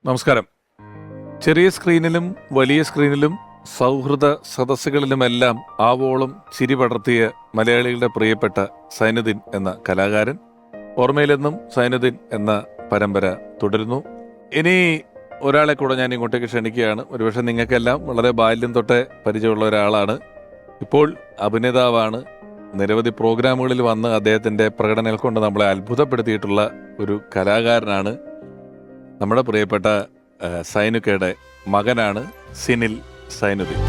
നമസ്കാരം. ചെറിയ സ്ക്രീനിലും വലിയ സ്ക്രീനിലും സൗഹൃദ സദസ്സുകളിലുമെല്ലാം ആവോളം ചിരി പടർത്തിയ മലയാളികളുടെ പ്രിയപ്പെട്ട സൈനുദ്ദീൻ എന്ന കലാകാരൻ. ഓർമ്മയിലെന്നും സൈനുദ്ദീൻ എന്ന പരമ്പര തുടരുന്നു. ഇനി ഒരാളെ കൂടെ ഞാൻ ഇങ്ങോട്ടേക്ക് ക്ഷണിക്കുകയാണ്. ഒരുപക്ഷെ നിങ്ങൾക്കെല്ലാം വളരെ ബാല്യം തൊട്ടേ പരിചയമുള്ള ഒരാളാണ്. ഇപ്പോൾ അഭിനേതാവാണ്. നിരവധി പ്രോഗ്രാമുകളിൽ വന്ന് അദ്ദേഹത്തിൻ്റെ പ്രകടനങ്ങൾ കൊണ്ട് നമ്മളെ അത്ഭുതപ്പെടുത്തിയിട്ടുള്ള ഒരു കലാകാരനാണ്. നമ്മുടെ പ്രിയപ്പെട്ട സൈനുക്കയുടെ മകനാണ് സിനിൽ സൈനുദ്ദീൻ.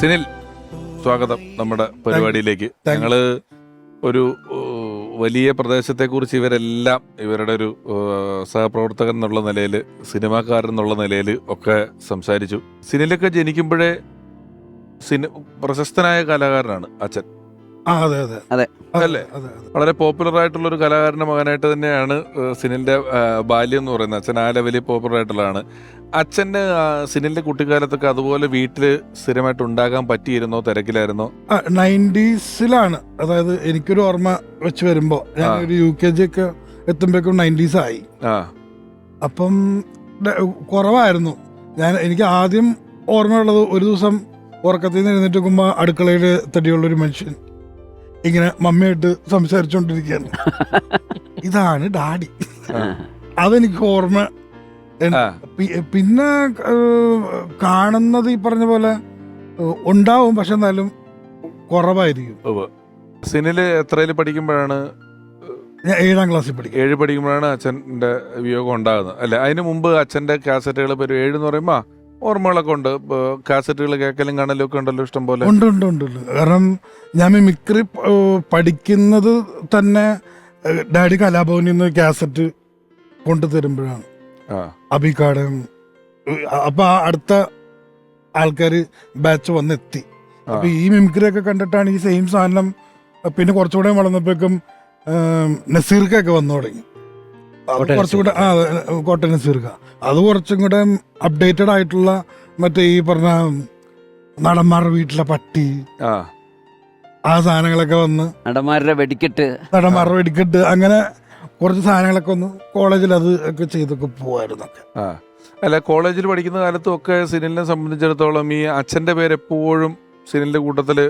സിനിൽ, സ്വാഗതം നമ്മുടെ പരിപാടിയിലേക്ക്. ഞങ്ങള് ഒരു വലിയ പ്രദേശത്തെക്കുറിച്ച് ഇവരെല്ലാം ഇവരുടെ ഒരു സഹപ്രവർത്തകൻ എന്നുള്ള നിലയിൽ, സിനിമാക്കാരൻ എന്നുള്ള നിലയിൽ ഒക്കെ സംസാരിച്ചു. സിനിലൊക്കെ ജനിക്കുമ്പോഴേ പ്രശസ്തനായ കലാകാരനാണ് അച്ഛൻ. അല്ലേ? വളരെ പോപ്പുലർ ആയിട്ടുള്ള ഒരു കലാകാരന്റെ മകനായിട്ട് തന്നെയാണ് സിനിലിന്റെ ബാല്യം എന്ന് പറയുന്നത്. അച്ഛൻ ആ ലെവലിൽ പോപ്പുലർ ആയിട്ടുള്ളതാണ്. അച്ഛന് സിനിലിന്റെ കുട്ടിക്കാലത്തൊക്കെ അതുപോലെ വീട്ടില് സ്ഥിരമായിട്ട് ഉണ്ടാകാൻ പറ്റിയിരുന്നോ? തിരക്കിലായിരുന്നോ? 90s അതായത് എനിക്കൊരു ഓർമ്മ വെച്ച് വരുമ്പോ ഞാൻ ഒരു UKG ഒക്കെ എത്തുമ്പോഴേക്കും 90s ആയി. അപ്പം കുറവായിരുന്നു. എനിക്ക് ആദ്യം ഓർമ്മയുള്ളത്, ഒരു ദിവസം ഉറക്കത്തിൽ നിന്ന് എഴുന്നേറ്റ് നോക്കുമ്പോ അടുക്കളയിൽ തടിയുള്ളൊരു മനുഷ്യൻ ഇങ്ങനെ മമ്മിയായിട്ട് സംസാരിച്ചോണ്ടിരിക്കുകയാണ്. ഇതാണ് ഡാഡി. അതെനിക്ക് ഓർമ്മ. പിന്നെ കാണുന്നത് ഈ പറഞ്ഞ പോലെ ഉണ്ടാവും, പക്ഷെ എന്നാലും കുറവായിരിക്കും. സിനില് എത്രയിൽ പഠിക്കുമ്പോഴാണ്? ഞാൻ 7ാം ക്ലാസ്സിൽ പഠിക്കും. 7 പഠിക്കുമ്പോഴാണ് അച്ഛൻ്റെ വിയോഗം ഉണ്ടാകുന്നത് അല്ലെ? അതിന് മുമ്പ് അച്ഛൻ്റെ കാസറ്റുകൾ ഇപ്പോൾ 7 എന്ന് പറയുമ്പോ ഓർമ്മകളൊക്കെ ഉണ്ട്. കാസറ്റുകൾ കേൾക്കലും കാണലും ഒക്കെ ഉണ്ടല്ലോ, ഇഷ്ടം പോലെ. ഉണ്ട്. കാരണം ഞാൻ മിമിക്രി പഠിക്കുന്നത് തന്നെ ഡാഡി കലാഭവനിൽ നിന്ന് കാസറ്റ് കൊണ്ടുതരുമ്പോഴാണ്. അബിക്കാടൻ. അപ്പൊ അടുത്ത ആൾക്കാര് ബാച്ച് വന്നെത്തി. അപ്പൊ ഈ മിമിക്രി ഒക്കെ കണ്ടിട്ടാണ് ഈ സെയിം സാധനം. പിന്നെ കുറച്ചുകൂടെ വളർന്നപ്പോഴേക്കും നസീർക്കൊക്കെ വന്നു തുടങ്ങി. കുറച്ചുകൂടെ കോട്ട നസീർക്ക, അത് കുറച്ചും കൂടെ അപ്ഡേറ്റഡ് ആയിട്ടുള്ള മറ്റേ ഈ പറഞ്ഞ നടന്മാരുടെ വീട്ടിലെ പട്ടി, ആ സാധനങ്ങളൊക്കെ വന്ന്, നടന്മാരുടെ വെടിക്കെട്ട്, അങ്ങനെ കുറച്ച് സാധനങ്ങളൊക്കെ വന്ന് കോളേജിൽ അത് ഒക്കെ ചെയ്തൊക്കെ പോവായിരുന്നു. അല്ല, കോളേജിൽ പഠിക്കുന്ന കാലത്തും ഒക്കെ സിനിലിനെ സംബന്ധിച്ചിടത്തോളം ഈ അച്ഛന്റെ പേര് എപ്പോഴും സിനിലിന്റെ കൂട്ടത്തില്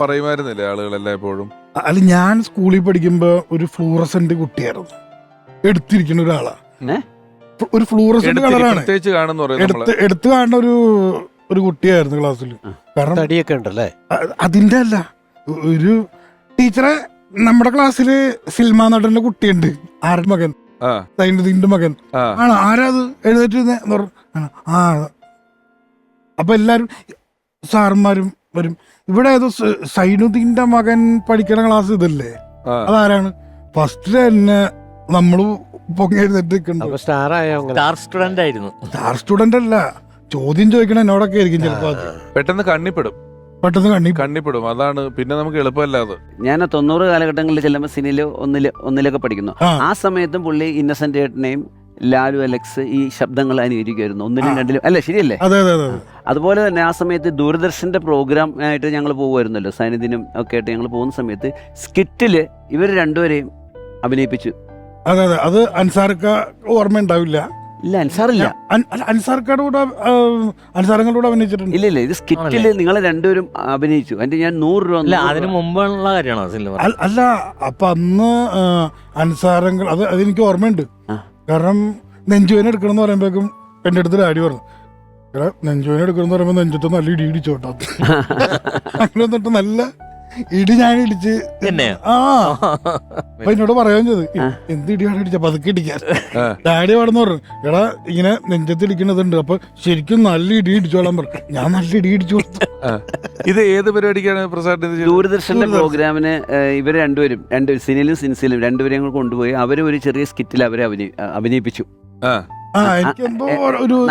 പറയുമായിരുന്നില്ലേ ആളുകളെല്ലാം എപ്പോഴും? അല്ല, ഞാൻ സ്കൂളിൽ പഠിക്കുമ്പോ ഒരു ഫ്ലൂറസെന്റ് കുട്ടിയായിരുന്നു. എടുത്തിരിക്കുന്ന ഒരാളാ. ഒരു ഫ്ലൂറസെന്റ് കളറാണ് എടുത്ത് കാണുന്ന ഒരു കുട്ടിയായിരുന്നു ക്ലാസ്സിൽ. കാരണം അതിന്റെ അല്ല, ഒരു ടീച്ചറെ നമ്മുടെ ക്ലാസ്സില് സിൽമ നടന്റെ കുട്ടിയുണ്ട്, ആരുടെ മകൻ, സൈനുദ്ദീന്റെ മകൻ ആണ്. ആരാ അത് എഴുന്നേറ്റ്? അപ്പൊ എല്ലാരും സാറന്മാരും വരും. ഇവിടെ ഏതോ സൈനുദ്ദീന്റെ മകൻ പഠിക്കണ ക്ലാസ് ഇതല്ലേ, അതാരാണ്? ഫസ്റ്റ് തന്നെ നമ്മള് പൊങ്ങി എഴുന്നേറ്റ് സ്റ്റാർ സ്റ്റുഡന്റ് അല്ല, ചോദ്യം ചോദിക്കണ എന്നോടൊക്കെ ആയിരിക്കും ചിലപ്പോ. പെട്ടെന്ന് കണ്ണിപ്പെടും. അതാണ് പിന്നെ നമുക്ക് എളുപ്പമല്ലാതെ. ഞാൻ 90 കാലഘട്ടങ്ങളിൽ ചെല്ലുമ്പോൾ സിനില് ഒന്നിലൊക്കെ പഠിക്കുന്നു. ആ സമയത്തും പുള്ളി ഇന്നസെന്റ് ഏട്ടനെയും ലാലു അലക്സ് ഈ ശബ്ദങ്ങൾ അനുകരിക്കുമായിരുന്നു, 1ലും 2ലും അല്ലേ? ശരിയല്ലേ? അതുപോലെ തന്നെ ആ സമയത്ത് ദൂരദർശന്റെ പ്രോഗ്രാം ആയിട്ട് ഞങ്ങൾ പോകുമായിരുന്നല്ലോ, സൈനുദ്ദീനും ഒക്കെ ആയിട്ട് ഞങ്ങൾ പോകുന്ന സമയത്ത് സ്കിറ്റില് ഇവർ രണ്ടുപേരെയും അഭിനയിപ്പിച്ചു. അത് അൻസാർക്ക് ഓർമ്മ ഉണ്ടാവില്ല. ഇല്ല, അൻസാറില്ല. അൻസാരങ്ങളോട് അഭിനയിച്ചിട്ടുണ്ട്. ഇല്ല, ഇത് സ്കിറ്റില് നിങ്ങൾ രണ്ടുപേരും അഭിനയിച്ചു. അതിന്റെ ഞാൻ 100 രൂപ. അതിന് മുമ്പുള്ള കാര്യമാണോ? അല്ല, അപ്പൊ അന്ന് അൻസാരങ്ങൾ അതെനിക്ക് ഓർമ്മയുണ്ട്. കാരണം നെഞ്ചുവേന എടുക്കണം എന്ന് പറയുമ്പോഴേക്കും എന്റെ അടുത്ത് ഡാഡി പറഞ്ഞു, നെഞ്ചുവേന എടുക്കണം എന്ന് പറയുമ്പോ നെഞ്ചത്ത് നല്ല ഇടി ഇടിച്ചോട്ടോ. അങ്ങനെ വന്നിട്ട് നല്ല ഇടി ഞാൻ ഇടിച്ച്. അപ്പൊ എന്നോട് പറയാൻ ചെയ്ത്, എന്ത് ഇടിയാണ് ഇടിച്ച? പതുക്കെ ഇടിക്കാൻ. ഡാഡി പാടെന്ന് പറഞ്ഞു, എടാ ഇങ്ങനെ നെഞ്ചത്ത് ഇടിക്കുന്നതുണ്ട്, അപ്പൊ ശരിക്കും നല്ല ഇടി ഇടിച്ചോളാൻ പറഞ്ഞു. ഞാൻ നല്ല ഇടി ഇടിച്ചു കൊടുത്തു. ഇത് ഏത് പരിപാടിക്കാണ് പ്രസാദ്? ദൂരദർശന്റെ പ്രോഗ്രാമിന് ഇവർ രണ്ടുപേരും സിനിലും സിൻസിലും രണ്ടുപേരെയും കൊണ്ടുപോയി അവര് ഒരു ചെറിയ സ്കിറ്റിൽ അവരെ അഭിനയിപ്പിച്ചു.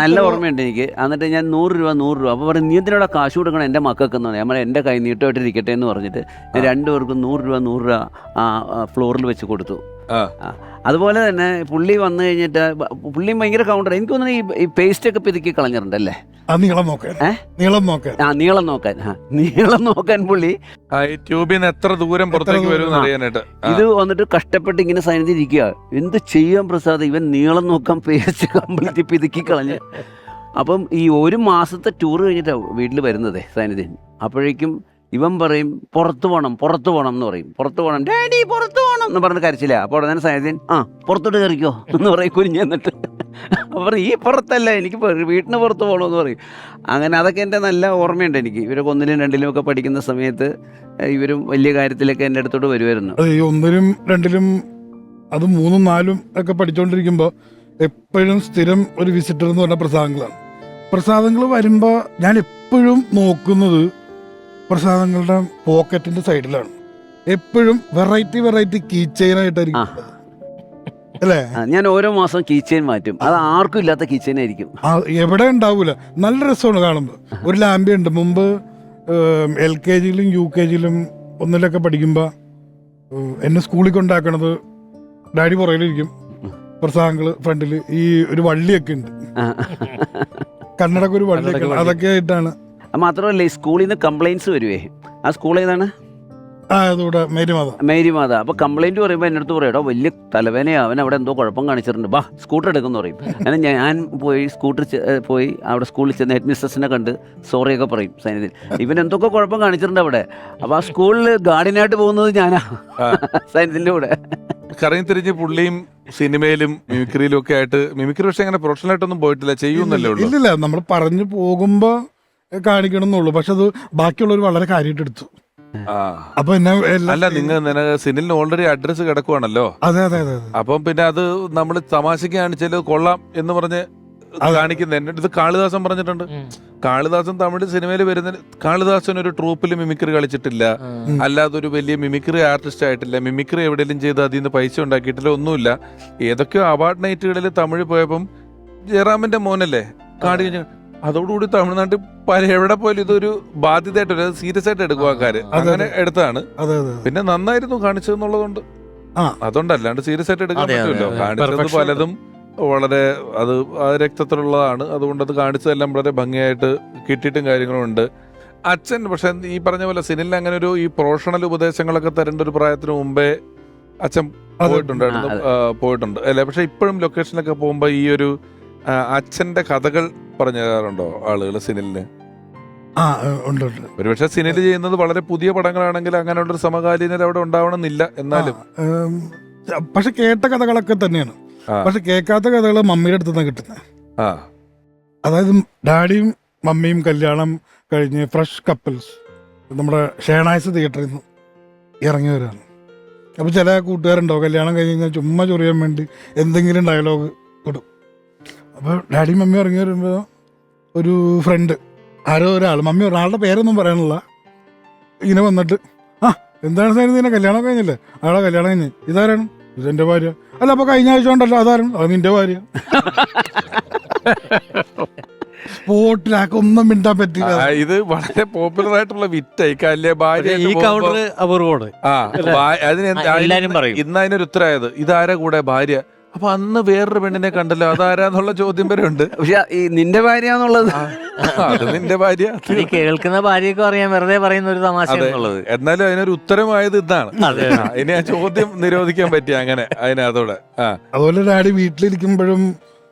നല്ല ഓർമ്മയുണ്ട് എനിക്ക്. എന്നിട്ട് ഞാൻ 100 രൂപ അപ്പൊ പറഞ്ഞു, നീ എന്തിനോടെ കാശ് കൊടുക്കണം എന്റെ മക്കൾക്ക് എന്ന് പറഞ്ഞു. എന്റെ കൈ നീട്ടമായിട്ടിരിക്കട്ടെ എന്ന് പറഞ്ഞിട്ട് രണ്ടുപേർക്കും 100 രൂപ ആ ഫ്ലോറിൽ വെച്ച് കൊടുത്തു. അതുപോലെ തന്നെ പുള്ളി വന്നു കഴിഞ്ഞിട്ട് പുള്ളി ഭയങ്കര കൗണ്ടർ. എനിക്ക് തോന്നുന്നു ഈ പേസ്റ്റ് ഒക്കെ പിതുക്കി കളഞ്ഞിട്ടുണ്ടല്ലേ, നീളം നോക്കാൻ. നീളം നോക്കാൻ പുള്ളി ട്യൂബിന് എത്ര ദൂരം പുറത്തേക്ക് വരും അറിയാനായിട്ട്. ഇത് വന്നിട്ട് കഷ്ടപ്പെട്ട് ഇങ്ങനെ സൈനിധിരിക്കുക. എന്ത് ചെയ്യാൻ പ്രസാദ്, ഇവൻ നീളം നോക്കാൻ പേസ്റ്റ് കംപ്ലീറ്റ് പിതുക്കി കളഞ്ഞ്. അപ്പം ഈ 1 മാസത്തെ ടൂർ കഴിഞ്ഞിട്ടാണ് വീട്ടിൽ വരുന്നത് സൈനിധി. അപ്പോഴേക്കും ഇവൻ പറയും പുറത്തു പോകണം എന്ന് പറയും. പുറത്തു പോകണം ഡാഡി, പുറത്തു പോകണം എന്ന് പറഞ്ഞ് കരച്ചില്ല. അപ്പോൾ ഉടനെ സൈനിധൻ പുറത്തോട്ട് കയറിക്കോ എന്ന് പറയും കുനിഞ്ഞ് എന്നിട്ട്. അപ്പോൾ ഈ പുറത്തല്ല, എനിക്ക് വീട്ടിന് പുറത്ത് പോകണമെന്ന് പറയും. അങ്ങനെ അതൊക്കെ എൻ്റെ നല്ല ഓർമ്മയുണ്ട് എനിക്ക്. ഇവരൊക്കെ 1ലും 2ലും ഒക്കെ പഠിക്കുന്ന സമയത്ത് ഇവരും വലിയ കാര്യത്തിലൊക്കെ എൻ്റെ അടുത്തോട്ട് വരുമായിരുന്നു. 1ലും 2ലും അത് 3ഉം 4ഉം ഒക്കെ പഠിച്ചുകൊണ്ടിരിക്കുമ്പോൾ എപ്പോഴും സ്ഥിരം ഒരു വിസിറ്റർ എന്ന് പറഞ്ഞ പ്രസാദങ്ങളാണ്. പ്രസാദങ്ങൾ വരുമ്പോൾ ഞാൻ എപ്പോഴും നോക്കുന്നത് പ്രസാദങ്ങളുടെ പോക്കറ്റിന്റെ സൈഡിലാണ്. എപ്പോഴും വെറൈറ്റി കീ ചെയിൻ ആയിട്ടായിരിക്കും അല്ലേ. ഞാൻ ഓരോ മാസം കീ ചെയിൻ മാറ്റും. അത് ആർക്കും ഇല്ലാത്ത കീ ചെയിൻ ആയിരിക്കും. എവിടെ ഉണ്ടാവൂല. നല്ല രസമാണ് കാണുമ്പോൾ. ഒരു ലാമ്പി ഉണ്ട്. മുമ്പ് LKGയിലും UKGയിലും 1ലൊക്കെ പഠിക്കുമ്പോൾ എന്നെ സ്കൂളിൽ കൊണ്ടാക്കണത് ഡാഡി പുറകിലിരിക്കും, പ്രസാദങ്ങള് ഫ്രണ്ടില്. ഈ ഒരു വള്ളിയൊക്കെ ഉണ്ട്, കണ്ണടക്ക് ഒരു വള്ളിയൊക്കെ ഉണ്ട്. അതൊക്കെ ആയിട്ടാണ്. മാത്രമല്ല ഈ സ്കൂളിൽ നിന്ന് കംപ്ലൈൻറ്റ്സ് വരുവേ. ആ സ്കൂൾ ഏതാണ്? മേരിമാത. അപ്പൊ കംപ്ലൈന്റ് പറയുമ്പോൾ എൻ്റെ അടുത്ത് പറയട്ടോ വലിയ തലവേനയാ, അവൻ അവിടെ എന്തോ കുഴപ്പം കാണിച്ചിട്ടുണ്ട്, ബാ സ്കൂട്ടർ എടുക്കുന്നു പറയും. അങ്ങനെ ഞാൻ പോയി പോയി അവിടെ സ്കൂളിൽ ചെന്ന് ഹെഡ് മിസ്ട്രസിനെ കണ്ട് സോറിയൊക്കെ പറയും. സൈനിധിൽ ഇവൻ എന്തൊക്കെ കുഴപ്പം കാണിച്ചിട്ടുണ്ട് അവിടെ. അപ്പൊ ആ സ്കൂളിൽ ഗാർഡിയനായിട്ട് പോകുന്നത് ഞാനാ സൈനിധിന്റെ കൂടെ. കറങ്ങി തിരിഞ്ഞ് പുള്ളിയും സിനിമയിലും മിമിക്രിയിലും ഒക്കെ ആയിട്ട്. മിമിക്രി പക്ഷെ അങ്ങനെ പ്രൊഫഷണൽ ആയിട്ടൊന്നും പോയിട്ടില്ല, ചെയ്യുന്നല്ലേ ഉള്ളൂ. ഇല്ലില്ല, നമ്മൾ പറഞ്ഞു പോകുമ്പോ കാണിക്കണം എന്നുള്ളൂ. പക്ഷെ അത് ബാക്കിയുള്ളവർ വളരെ കാര്യമായിട്ട് എടുത്തു. അപ്പൊ അല്ല, നിങ്ങൾ സിനിലിന് ഓൾറെഡി അഡ്രസ് കിടക്കുവാണല്ലോ. അതെ. അപ്പം പിന്നെ അത് നമ്മൾ തമാശക്ക് കാണിച്ചാൽ കൊള്ളാം എന്ന് പറഞ്ഞ് കാണിക്കുന്നത്. എന്റെ അടുത്ത് കാളിദാസൻ പറഞ്ഞിട്ടുണ്ട്. കാളിദാസൻ തമിഴ് സിനിമയിൽ വരുന്ന കാളിദാസൻ ഒരു ട്രൂപ്പിൽ മിമിക്രി കളിച്ചിട്ടില്ല, അല്ലാതെ ഒരു വലിയ മിമിക്രി ആർട്ടിസ്റ്റ് ആയിട്ടില്ല, മിമിക്രി എവിടെയെങ്കിലും ചെയ്ത് അതിൽ നിന്ന് പൈസ ഉണ്ടാക്കിയിട്ടില്ല, ഒന്നുമില്ല. ഏതൊക്കെയോ അവാർഡ് നൈറ്റുകളിൽ തമിഴ് പോയപ്പം ജയറാമിന്റെ മോനല്ലേ കാടി. അതോടുകൂടി തമിഴ്നാട്ടിൽ എവിടെ പോയാലും ഇതൊരു ബാധ്യതയായിട്ട് സീരിയസ് ആയിട്ട് എടുക്കും ആൾക്കാര്. അങ്ങനെ എടുത്താണ്. പിന്നെ നന്നായിരുന്നു കാണിച്ചതെന്നുള്ളതുകൊണ്ട്, അതുകൊണ്ട് അല്ലാണ്ട് സീരിയസ് ആയിട്ട് എടുക്കാൻ പറ്റുമല്ലോ. കാണിച്ചത് പലതും വളരെ അത് രക്തത്തിലുള്ളതാണ്. അതുകൊണ്ട് അത് കാണിച്ചതെല്ലാം വളരെ ഭംഗിയായിട്ട് കിട്ടിയിട്ടും കാര്യങ്ങളും ഉണ്ട്. അച്ഛൻ പക്ഷെ ഈ പറഞ്ഞ പോലെ സിനിലിന് അങ്ങനെ ഒരു ഈ പ്രൊഫഷണൽ ഉപദേശങ്ങളൊക്കെ തരേണ്ട ഒരു പ്രായത്തിന് മുമ്പേ അച്ഛൻ പോയിട്ടുണ്ട് അല്ലെ. പക്ഷെ ഇപ്പോഴും ലൊക്കേഷനിലൊക്കെ പോകുമ്പോ ഈ ഒരു അച്ഛന്റെ കഥകൾ പറഞ്ഞു തരാറുണ്ടോ ആളുകൾ സിനിലിന്? ഒരുപക്ഷെ സിനിൽ ചെയ്യുന്നത് വളരെ പുതിയ പടങ്ങളാണെങ്കിൽ അങ്ങനെയുള്ളൊരു സമകാലീനർ അവിടെ ഉണ്ടാവണമെന്നില്ല. എന്നാലും പക്ഷെ കേട്ട കഥകളൊക്കെ തന്നെയാണ്. പക്ഷെ കേൾക്കാത്ത കഥകൾ മമ്മിയുടെ അടുത്ത് നിന്നാണ് കിട്ടുന്നത്. അതായത് ഡാഡിയും മമ്മിയും കല്യാണം കഴിഞ്ഞ് ഫ്രഷ് കപ്പിൾസ് നമ്മുടെ ഷേണായ്സ് തിയേറ്ററിൽ നിന്ന് ഇറങ്ങി വരികയാണ്. അപ്പോൾ ചില കൂട്ടുകാരുണ്ടോ കല്യാണം കഴിഞ്ഞ് കഴിഞ്ഞാൽ ചുമ്മാ ചൊറിയാൻ വേണ്ടി എന്തെങ്കിലും ഡയലോഗ് ഇടും. അപ്പോൾ ഡാഡിയും മമ്മി ഇറങ്ങി വരുമ്പോൾ ഒരു ഫ്രണ്ട് ആരോ ഒരാൾ, മമ്മി ഒരാളുടെ പേരൊന്നും പറയാനുള്ള, ഇങ്ങനെ വന്നിട്ട് എന്താണ് സാർ നിന്നെ കല്യാണം കഴിഞ്ഞില്ലേ? ആളെ കല്യാണം കഴിഞ്ഞ് ഇതാരാണ്? ഇതെന്റെ ഭാര്യ. അല്ല അപ്പൊ കഴിഞ്ഞ ആഴ്ച ഉണ്ടല്ലോ, അതാരും അത് നിന്റെ ഭാര്യ. സ്പോട്ടിലാക്കി ഒന്നും മിണ്ടാൻ പറ്റില്ല. ഇത് വളരെ പോപ്പുലർ ആയിട്ടുള്ള വിറ്റായി ഭാര്യ. ഈ കൗണ്ടർ അപൂർവമാണ്. ഇന്ന് അതിനൊരു ഉത്തരവായത് ഇതാരാ കൂടെ ഭാര്യ. അപ്പൊ അന്ന് വേറൊരു പെണ്ണിനെ കണ്ടല്ലോ, അതാരാന്നുള്ള ചോദ്യം വരെ ഉണ്ട്. പക്ഷെ ഈ നിന്റെ ഭാര്യ എന്നുള്ളത് അത് നിന്റെ ഭാര്യ. കേൾക്കുന്ന ഭാര്യയൊക്കെ അറിയാൻ വെറുതെ പറയുന്ന ഒരു തമാശ. എന്നാലും അതിനൊരു ഉത്തരമായത് ഇതാണ്. ഇനി ആ ചോദ്യം നിരോധിക്കാൻ പറ്റിയ അങ്ങനെ അതിനകത്തോടെ. അതുപോലെ ഡാഡി വീട്ടിലിരിക്കുമ്പോഴും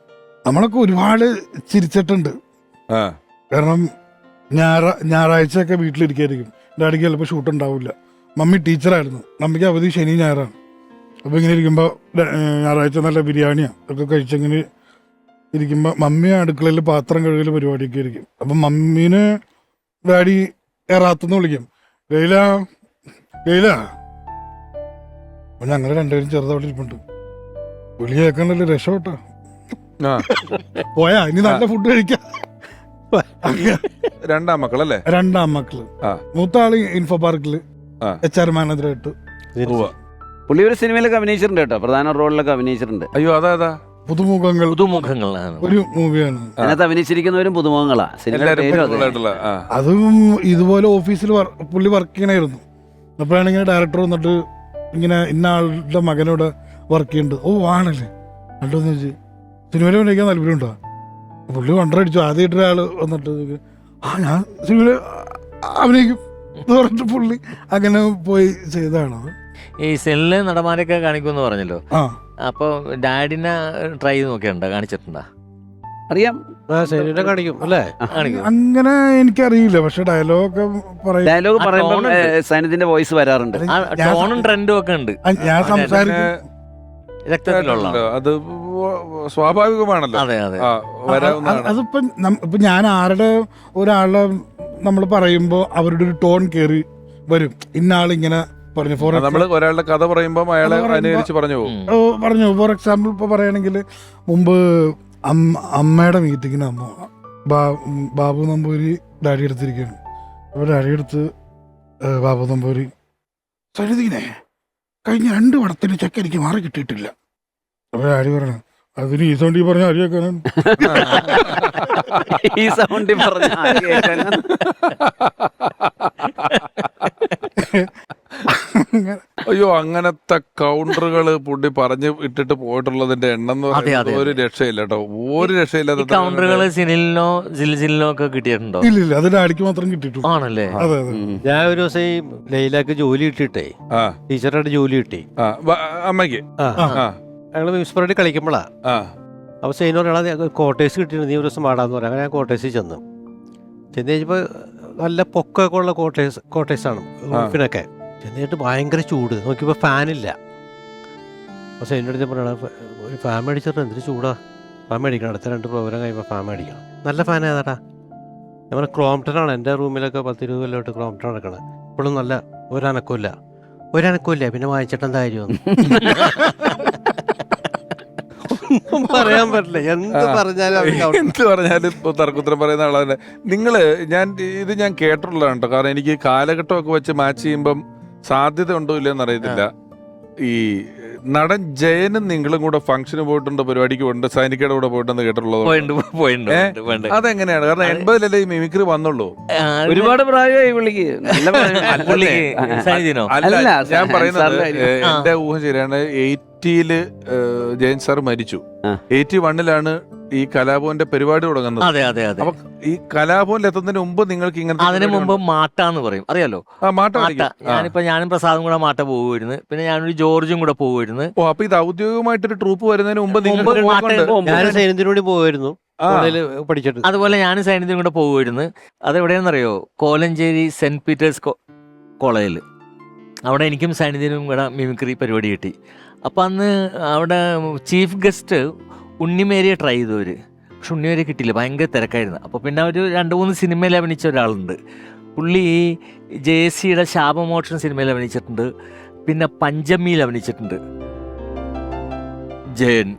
നമ്മളൊക്കെ ഒരുപാട് ചിരിച്ചിട്ടുണ്ട്. കാരണം ഞായറാഴ്ചയൊക്കെ വീട്ടിലിരിക്കായിരിക്കും. ഡാഡിക്ക് ചിലപ്പോൾ ഷൂട്ട് ഉണ്ടാവില്ല. മമ്മി ടീച്ചറായിരുന്നു, മമ്മിക്ക് അവധി ശനി ഞായറാണ്. അപ്പോൾ ഇങ്ങനെ ഇരിക്കുമ്പോൾ ഞായറാഴ്ച നല്ല ബിരിയാണിയാണ് ഒക്കെ കഴിച്ചിങ്ങനെ ഇരിക്കുമ്പോൾ മമ്മി അടുക്കളയിൽ പാത്രം കഴുകൽ പരിപാടിയൊക്കെ ആയിരിക്കും. അപ്പം മമ്മീനെ ഡാഡി എറാത്തുനിന്ന് വിളിക്കും, ഗൈല. അപ്പം ഞങ്ങൾ രണ്ടുപേരും ചെറുതവിടെ ഇരിപ്പുണ്ട്. വിളി കേൾക്കണ്ടല്ലോ, രക്ഷപ്പെട്ടോ പോയാ ഇനി നല്ല ഫുഡ് കഴിക്കാം. രണ്ടാം മക്കളല്ലേ? രണ്ടാം മക്കള്. മൂത്ത ആള് ഇൻഫോ പാർക്കില് HR മാനേജറായിട്ട്. പുള്ളി ഒരു സിനിമയിലൊക്കെ അഭിനയിച്ചിട്ടുണ്ട് കേട്ടോ, പ്രധാന റോളിലൊക്കെ അഭിനയിച്ചിട്ടുണ്ട്. അയ്യോ അതാ പുതുമുഖങ്ങൾ ഒരു മൂവിയാണ്. അതിനകത്ത് അഭിനയിച്ചിരിക്കുന്നവരും പുതുമുഖങ്ങളാ. അതും ഇതുപോലെ ഓഫീസിൽ പുള്ളി വർക്ക് ചെയ്യണമായിരുന്നു. അപ്പോഴാണ് ഇങ്ങനെ ഡയറക്ടർ വന്നിട്ട് ഇങ്ങനെ ഇന്ന ആളുടെ മകനോട് വർക്ക് ചെയ്യുന്നുണ്ട്. ഓ ആണല്ലേ കണ്ടോന്ന് ചോദിച്ചു. സിനിമയിൽ അഭിനയിക്കാൻ താല്പര്യമുണ്ടോ? പുള്ളി വണ്ടറടിച്ചു. ആദ്യമായിട്ട് ഒരാൾ വന്നിട്ട് ഞാൻ സിനിമയിൽ അഭിനയിക്കും എന്ന് പറഞ്ഞിട്ട് പുള്ളി അങ്ങനെ പോയി ചെയ്തതാണ്. ഈ സെല്ലില് നടന്മാരൊക്കെ കാണിക്കുമെന്ന് പറഞ്ഞല്ലോ. ആ അപ്പൊ ഡാഡിനെ ട്രൈ ചെയ്ത് നോക്കിയിട്ടുണ്ടോ, കാണിച്ചിട്ടുണ്ടോ? അറിയാം, കാണിക്കും അല്ലേ? അങ്ങനെ എനിക്കറിയില്ല, പക്ഷെ ഡയലോഗൊക്കെ പറയും. ഡയലോഗ് ആ പറയുമ്പോൾ tone ഉണ്ട്. സൈനത്തിന്റെ വോയിസ് വരാറുണ്ട്. ടോണും ട്രെൻഡും ഒക്കെ ഉണ്ട്. ഞാൻ സംസാരിക്കും. രക്തത്തിലുള്ള അത് സ്വാഭാവികമാണല്ലോ. അതെ അതെ. വരാവുന്നതാണ്. അതിപ്പോ ഇപ്പൊ ഞാൻ ആരുടെ ഒരാളെ നമ്മൾ പറയുമ്പോ അവരുടെ ഒരു ടോൺ കയറി വരും. ഇന്ന ആളിങ്ങനെ പറഞ്ഞു. ഫോർ നമ്മള് ഒരാളുടെ കഥ പറയുമ്പോ അയാളെ അനുകരിച്ച് പറഞ്ഞു പോകും. പറഞ്ഞു. ഫോർ എക്സാമ്പിൾ ഇപ്പൊ പറയുകയാണെങ്കിൽ മുമ്പ് അമ്മയുടെ മീറ്റിങ്ങിന് അമ്മ ബാബു നമ്പൂരി ഡാഡി എടുത്തിരിക്കുകയാണ്. അപ്പോൾ ഡാഡി എടുത്ത് ബാബു നമ്പൂരി സരിതീനെ കഴിഞ്ഞ 2 പടത്തിന് ചെക്ക് എനിക്ക് മാറി കിട്ടിയിട്ടില്ല. അപ്പോൾ ഡാഡി പറയണം അതിന് ഈ സൗണ്ടി പറഞ്ഞ അറിയാക്കാനാണ്. ഈ സൗണ്ടിൽ പറഞ്ഞ അയ്യോ, അങ്ങനത്തെ കൗണ്ടറുകൾ പുള്ളി പറഞ്ഞു ഇട്ടിട്ട് പോയിട്ടുള്ളതിന്റെ എണ്ണം എന്ന് പറയുന്നത് ഒരു രക്ഷയില്ല കേട്ടോ. ഒരു രക്ഷയില്ലാത്ത കൗണ്ടറുകള് സിനിലിനോ ജിൽജിലിനോ ഒക്കെ കിട്ടിയിട്ടുണ്ടോ? ഇല്ല, അത് ഡാഡിക്ക് മാത്രം കിട്ടിയിട്ടുള്ളൂ. ആണല്ലേ? അതെ അതെ. ഞാൻ ഒരു ദിവസം ഈ ലൈലാക്ക് ജോലി കിട്ടിയിട്ടേ, ടീച്ചറായിട്ട് ജോലി കിട്ടി അമ്മയ്ക്ക്. ഞങ്ങൾ മ്യൂസിപ്പാലിറ്റി കളിക്കുമ്പോഴാ. അപ്പോൾ സൈൻ പറയണത് ക്വാർട്ടേഴ്സ് കിട്ടിയിട്ട് നീ ഒരു ദിവസം പാടാന്ന് പറയാം. അങ്ങനെ ഞാൻ ക്വാർട്ടേഴ്സിൽ ചെന്ന് കഴിഞ്ഞപ്പോൾ നല്ല പൊക്കമൊക്കെ ഉള്ള ക്വാർട്ടേഴ്സാണ് റൂഫിനൊക്കെ. ചെന്നിട്ട് ഭയങ്കര ചൂട്, നോക്കിയപ്പോൾ ഫാനില്ല. അപ്പോൾ സൈൻ്റെ അടുത്ത് പറയണ ഒരു ഫാൻ മേടിച്ചിട്ട് എന്തൊരു ചൂടാ, ഫാൻ മേടിക്കണം, അടുത്ത 2 പ്രോഗ്രാം കഴിയുമ്പോൾ ഫാൻ മേടിക്കണം. നല്ല ഫാൻ ഏതാടാ? ഞാൻ പറഞ്ഞാൽ ക്രോംപ്ടനാണ്. എൻ്റെ റൂമിലൊക്കെ 10-20 കൊല്ലമായിട്ട് ക്രോംപ്ടൺ നടക്കണം. ഇപ്പോഴും നല്ല ഒരനക്കമില്ല. പിന്നെ വാങ്ങിച്ചിട്ട് എന്താ കാര്യം? ഒന്നും പറയാൻ പറ്റില്ല, എന്ത് പറഞ്ഞാലും ഇപ്പൊ തർക്കുത്തരം പറയുന്ന ആളാണ് നിങ്ങള്. ഞാൻ കേട്ടിട്ടുള്ളതാണ് കേട്ടോ. കാരണം എനിക്ക് കാലഘട്ടമൊക്കെ വെച്ച് മാച്ച് ചെയ്യുമ്പം സാധ്യത ഉണ്ടോ ഇല്ലെന്ന് അറിയത്തില്ല. ഈ നടൻ ജയനും നിങ്ങളും കൂടെ ഫംഗ്ഷന് പോയിട്ടുണ്ട്, പരിപാടിക്ക് പോയിട്ടുണ്ട്, സൈനികയുടെ കൂടെ പോയിട്ടെന്ന് കേട്ടിട്ടുള്ളത്. അതെങ്ങനെയാണ്? കാരണം 80-ലല്ലേ ഈ മിമിക്രി വന്നുള്ളൂ. ഒരുപാട് പ്രായമായി പുള്ളിക്ക്. അല്ല, ഞാൻ പറയുന്നത് എന്റെ ഊഹം ശരിയാണ്. 80-ല് ജയൻ സാർ മരിച്ചു. 81-ലാണ് ഈ കലാഭവന്റെ പരിപാടി തുടങ്ങുന്നത്. അതെ അതെ അതെ. അപ്പൊ ഈ കലാഭവനിൽ എത്തുന്നതിന് മുമ്പ് നിങ്ങൾക്ക് ഇങ്ങനെ അതിനു മുമ്പ് മാട്ടാന്ന് പറയും, അറിയാലോ? ഞാനും പ്രസാദും കൂടെ മാട്ട പോകുമായിരുന്നു. പിന്നെ ഞാനൊരു ജോർജും കൂടെ പോകുമായിരുന്നു. ഓ, അപ്പൊ ഇത് ഔദ്യോഗികമായിട്ടൊരു ട്രൂപ്പ് വരുന്നതിന് മുമ്പ് ഞാൻ സൈനത്തിനോട് പോവായിരുന്നു പഠിച്ചിട്ട്. അതുപോലെ ഞാനും സൈന്യത്തിനും കൂടെ പോകുമായിരുന്നു. അതെവിടെയാണെന്നറിയോ? കോലഞ്ചേരി സെന്റ് പീറ്റേഴ്സ് കോളേജിൽ. അവിടെ എനിക്കും സൈന്യത്തിനും കൂടെ മിമിക്രി പരിപാടി കിട്ടി. അപ്പം അന്ന് അവിടെ ചീഫ് ഗസ്റ്റ് ഉണ്ണിമേരിയെ ട്രൈ ചെയ്തവർ. പക്ഷെ ഉണ്ണിമേരിയെ കിട്ടിയില്ല, ഭയങ്കര തിരക്കായിരുന്നു. അപ്പോൾ പിന്നെ ഒരു 2-3 സിനിമയിൽ അഭിനയിച്ച ഒരാളുണ്ട്. പുള്ളി JC-യുടെ ശാപമോക്ഷം സിനിമയിൽ അഭിനയിച്ചിട്ടുണ്ട്. പിന്നെ പഞ്ചമിയിൽ അഭിനയിച്ചിട്ടുണ്ട്. ജയൻ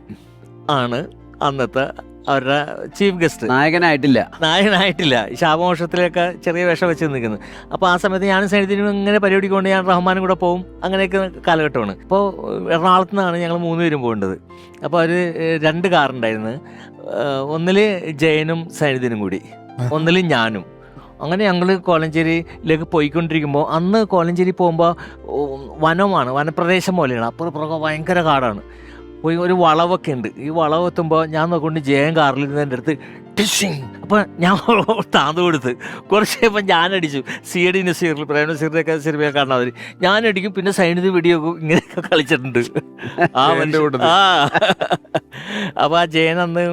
ആണ് അന്നത്തെ അവരുടെ ചീഫ് ഗസ്റ്റ്. നായകനായിട്ടില്ല. ശാപമോക്ഷത്തിലൊക്കെ ചെറിയ വേഷം വെച്ച് നിൽക്കുന്നത്. അപ്പോൾ ആ സമയത്ത് ഞാനും സൈന്യത്തിനും ഇങ്ങനെ പരിപാടിക്ക് കൊണ്ട് ഞാൻ റഹ്മാനും കൂടെ പോകും. അങ്ങനെയൊക്കെ കാലഘട്ടമാണ്. അപ്പോൾ എറണാകുളത്ത് നിന്നാണ് ഞങ്ങൾ 3 പേരും പോകേണ്ടത്. അപ്പോൾ ഒരു 2 കാറുണ്ടായിരുന്നു. ഒന്നിൽ ജയനും സൈന്യത്തിനും കൂടി, ഒന്നിൽ ഞാനും. അങ്ങനെ ഞങ്ങൾ കോലഞ്ചേരിയിലേക്ക് പോയിക്കൊണ്ടിരിക്കുമ്പോൾ, അന്ന് കോലഞ്ചേരി പോകുമ്പോൾ വനമാണ്, വനപ്രദേശം പോലെയാണ്. അപ്പുറം ഭയങ്കര കാടാണ്. പോയി ഒരു വളവൊക്കെ ഉണ്ട്. ഈ വളവ് എത്തുമ്പോൾ ഞാൻ നോക്കൊണ്ട് ജയൻ കാറിലിരുന്ന് എൻ്റെ അടുത്ത് ടിഷിങ്. അപ്പം ഞാൻ താന്ത് കൊടുത്ത് കുറച്ച് ഞാനടിച്ചു. CID നസീറിൽ, പ്രേം നസീറിൻ്റെയൊക്കെ സിനിമയെ കാണാൻ അവർ ഞാനടിക്കും. പിന്നെ സൈനിക വെടിയൊക്കെ ഇങ്ങനെയൊക്കെ കളിച്ചിട്ടുണ്ട്. അപ്പോൾ ആ ജയൻ അന്ന്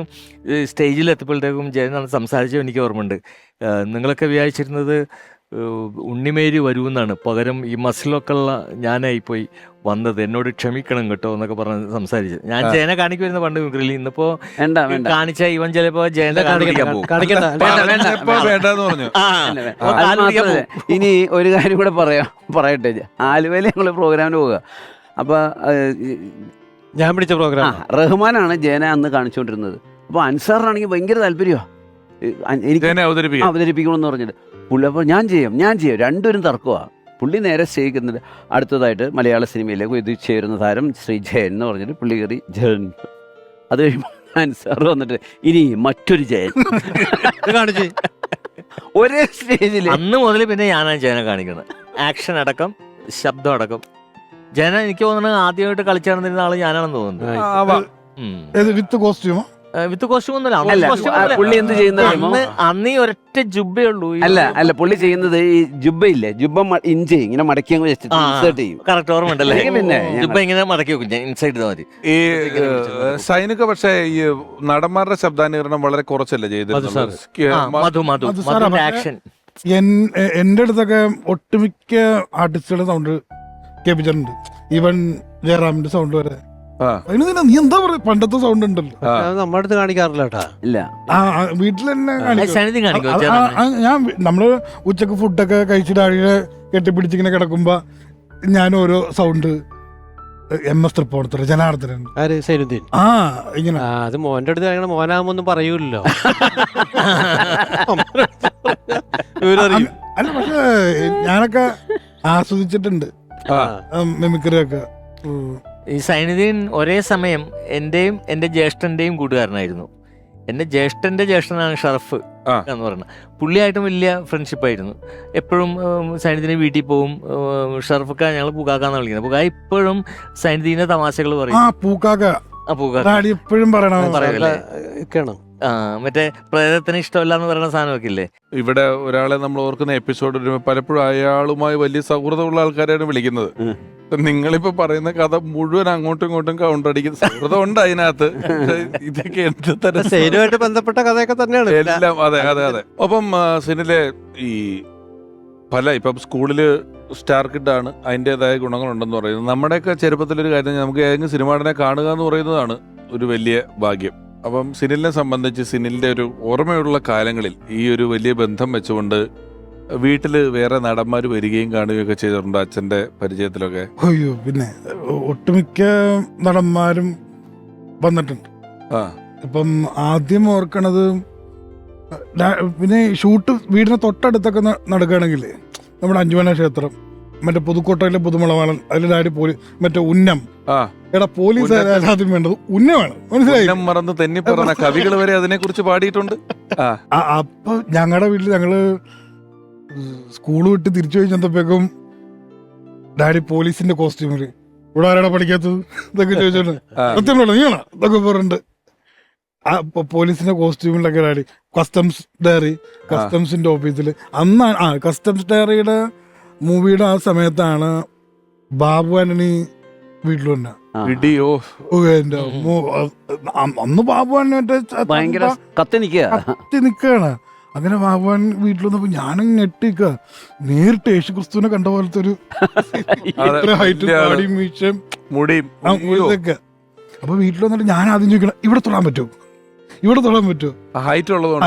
സ്റ്റേജിൽ എത്തിയപ്പോഴത്തേക്കും ജയൻ അന്ന് സംസാരിച്ചത് എനിക്ക് ഓർമ്മയുണ്ട്. നിങ്ങളൊക്കെ വിചാരിച്ചിരുന്നത് ഉണ്ണിമേരി വരുമെന്നാണ്, പകരം ഈ മസിലൊക്കെ ഉള്ള ഞാനായിപ്പോയി വന്നത്, എന്നോട് ക്ഷമിക്കണം കേട്ടോ എന്നൊക്കെ പറഞ്ഞ് സംസാരിച്ചു. ഞാൻ ജയനെ കാണിക്കുമായിരുന്നു പണ്ട് മിമിക്രിയിൽ. ഇന്നിപ്പോ കാണിച്ച ഇവൻ ചിലപ്പോ ജയനെ കാണിക്കാൻ പോകും. ഇനി ഒരു കാര്യം കൂടെ പറയട്ടെ. ആലുവയിൽ ഞങ്ങൾ പ്രോഗ്രാമിന് പോവുക. അപ്പൊ ഞാൻ പിടിച്ച പ്രോഗ്രാം റഹ്മാനാണ് ജയനെ അന്ന് കാണിച്ചുകൊണ്ടിരുന്നത്. അപ്പൊ അൻസാറിനാണെങ്കിൽ ഭയങ്കര താല്പര്യമാണ് എനിക്ക് അവതരിപ്പിക്കണമെന്ന് പറഞ്ഞിട്ട്. പുള്ളി അപ്പോൾ ഞാൻ ചെയ്യാം 2 തർക്കമാണ്. പുള്ളി നേരെ സ്റ്റേജിൽ അടുത്തതായിട്ട് മലയാള സിനിമയിലേക്ക് എത്തിച്ചേരുന്ന താരം ശ്രീ ജയൻ എന്ന് പറഞ്ഞിട്ട് പുള്ളി കയറി ജയൻ. അത് കഴിയുമ്പോൾ അൻസാർ വന്നിട്ട് ഇനി മറ്റൊരു ജയൻ കാണിച്ചു ഒരേ സ്റ്റേജിൽ. അന്ന് മുതൽ പിന്നെ ഞാനാണ് ജയനെ കാണിക്കുന്നത്. ആക്ഷൻ അടക്കം, ശബ്ദം അടക്കം ജന എനിക്ക് തോന്നുന്നത് ആദ്യമായിട്ട് കളിച്ചു നടന്നിരുന്ന ആള് ഞാനാണെന്ന് തോന്നുന്നു. വിത്ത് കോസ്റ്റ്യൂമോ? വിത്ത് കോസ്റ്റ്യൂം ഒന്നുമില്ല. പുള്ളി എന്ത് ചെയ്യുന്നത് അന്ന് ഈ ഒരൊറ്റ ജുബേ ഉള്ളൂ. അല്ല പുള്ളി ചെയ്യുന്നത് ഈ ജുബയില്ലേ, ജുബ ഇഞ്ച് ഇങ്ങനെ മടക്കി അങ്ങ് ഇൻസേർട്ട് ചെയ്യും. കറക്റ്റ് ഓർമ്മ ഉണ്ടല്ലേ? ജുബ ഇങ്ങനെ മടക്കി വെക്കും, ഇൻസൈഡ് മതി. ഈ സൈനിക പക്ഷേ ഈ നടന്മാരുടെ ശബ്ദാനുകരണം വളരെ കുറച്ചല്ലേ ചെയ്തിരുന്നത്? ആക്ഷൻ എന്റെ അടുത്തൊക്കെ ഒട്ടുമിക്ക ആർട്ടിസ്റ്റുകളുടെ സൗണ്ട് കേൾപ്പിച്ചിട്ടുണ്ട്. ഈവൻ ജയറാമിന്റെ സൗണ്ട് വരെ. അതിന് തന്നെ നീ എന്താ പറയാ, പണ്ടത്തെ സൗണ്ട് ഉണ്ടല്ലോ, നമ്മുടെ അടുത്ത് കാണിക്കാറില്ല കേട്ടാ. ഇല്ല, വീട്ടിൽ തന്നെ ഞാൻ നമ്മള് ഉച്ചക്ക് ഫുഡൊക്കെ കഴിച്ചിട്ട് ആളുകളെ കെട്ടിപ്പിടിച്ചിങ്ങനെ കിടക്കുമ്പോ ഞാൻ ഓരോ സൗണ്ട് MS തൃപ്പൂണിത്തുറ ജനാർദ്ദനൻ സൈനുദ്ദീൻ ഇങ്ങനെ അത് മോന്റെ അടുത്ത് കാര്യങ്ങൾ മോനാകുമ്പൊന്നും പറയൂല്ലോ. അല്ല പക്ഷെ ഞാനൊക്കെ ആസ്വദിച്ചിട്ടുണ്ട് മിമിക്രി ഒക്കെ. ഈ സൈനുദ്ദീൻ ഒരേ സമയം എന്റെയും എന്റെ ജ്യേഷ്ഠന്റെയും കൂട്ടുകാരനായിരുന്നു. എന്റെ ജ്യേഷ്ഠന്റെ ജ്യേഷ്ഠനാണ് ഷറഫ് എന്ന് പറയുന്നത്. പുള്ളിയായിട്ടും വലിയ ഫ്രണ്ട്ഷിപ്പായിരുന്നു. എപ്പോഴും സൈനുദ്ദീനെ വീട്ടിൽ പോവും. ഷറഫക്ക ഞങ്ങൾ പൂക്കാക്കാന്ന് വിളിക്കുന്നത്. പൂക്ക ഇപ്പോഴും സൈനുദ്ദീന്റെ തമാശകൾ പറയും. ഇപ്പോഴും മറ്റേ പ്രേതത്തിന് ഇഷ്ടമല്ല എന്ന് പറയുന്ന സാധനമൊക്കെ ഇല്ലേ. ഇവിടെ ഒരാളെ നമ്മൾ ഓർക്കുന്ന എപ്പിസോഡ് വരുമ്പോൾ പലപ്പോഴും അയാളുമായി വലിയ സൗഹൃദമുള്ള ആൾക്കാരെയാണ് വിളിക്കുന്നത്. നിങ്ങളിപ്പോ പറയുന്ന കഥ മുഴുവൻ അങ്ങോട്ടും ഇങ്ങോട്ടും കൗണ്ടർ അടിക്കുന്ന സൗഹൃദം ഉണ്ട് അതിനകത്ത്. ഇതൊക്കെ എന്ത് തരം സൈനുമായിട്ട് ബന്ധപ്പെട്ട കഥയൊക്കെ തന്നെയാണ് എല്ലാം. അതെ അതെ അതെ. ഒപ്പം സിനിലെ ഈ ഇപ്പം സ്കൂളില് സ്റ്റാർ കിഡാണ്, അതിൻ്റെതായ ഗുണങ്ങളുണ്ടെന്ന് പറയുന്നത്. നമ്മുടെയൊക്കെ ചെറുപ്പത്തിലൊരു കാര്യം, നമുക്ക് ഏതെങ്കിലും സിനിമാടനെ കാണുക എന്ന് പറയുന്നതാണ് ഒരു വലിയ ഭാഗ്യം. അപ്പം സിനിലിനെ സംബന്ധിച്ച് സിനിലിന്റെ ഒരു ഓർമ്മയുള്ള കാലങ്ങളിൽ ഈ ഒരു വലിയ ബന്ധം വെച്ചുകൊണ്ട് വീട്ടില് വേറെ നടന്മാർ വരികയും കാണുകയും ഒക്കെ ചെയ്തിട്ടുണ്ട് അച്ഛന്റെ പരിചയത്തിലൊക്കെ? അയ്യോ പിന്നെ ഒട്ടുമിക്ക നടന്മാരും വന്നിട്ടുണ്ട്. ഇപ്പം ആദ്യം ഓർക്കണത് പിന്നെ ഷൂട്ട് വീടിന് തൊട്ടടുത്തൊക്കെ നടക്കുകയാണെങ്കിൽ നമ്മുടെ അഞ്ചുമന ക്ഷേത്രം, മറ്റേ പുതുക്കോട്ടയിലെ പുതുമളവാളൻ, അതിൽ ഡാഡി മറ്റേ ഉന്നം. എടാ പോലീസ് ആദ്യം വേണ്ടത് ഉന്നമാണ്, മനസ്സിലായി? മറന്ന് തെന്നി പറഞ്ഞ കവികൾ വരെ അതിനെ കുറിച്ച് പാടിയിട്ടുണ്ട്. അപ്പൊ ഞങ്ങളുടെ വീട്ടിൽ ഞങ്ങള് സ്കൂൾ വിട്ട് തിരിച്ചു കഴിഞ്ഞപ്പോഴേക്കും ഡാഡി പോലീസിന്റെ കോസ്റ്റ്യൂമില് ഇവിടെ ആരാടാ പഠിക്കാത്തത് ഇതൊക്കെ ചോദിച്ചോണ്ട് സത്യം നീണ ഇതൊക്കെ പറഞ്ഞിട്ടുണ്ട്. പോലീസിന്റെ കോസ്റ്റ്യൂമിലൊക്കെ ഡാഡി കസ്റ്റംസിന്റെ ഓഫീസിൽ അന്നാണ് കസ്റ്റംസ് ഡയറിയുടെ മൂവിയുടെ ആ സമയത്താണ് ബാബു ആന്റണി വീട്ടിൽ വന്ന. അന്ന് ബാബു ആന്റണി കത്തി നിക്കാണ്. അങ്ങനെ ബാബുവാൻ വീട്ടിൽ വന്നപ്പോ ഞാനും ഞെട്ടിക്ക. നേരിട്ട് യേശു ക്രിസ്തുവിനെ കണ്ട പോലത്തെ ഒരു ഹൈറ്റും മീശയും മുടിയൊക്കെ. അപ്പൊ വീട്ടിൽ വന്നിട്ട് ഞാൻ ആദ്യം ചോദിക്കണം, ഇവിടെ തൊടാൻ പറ്റുമോ? ഹൈറ്റ് ഉള്ളതുകൊണ്ട്.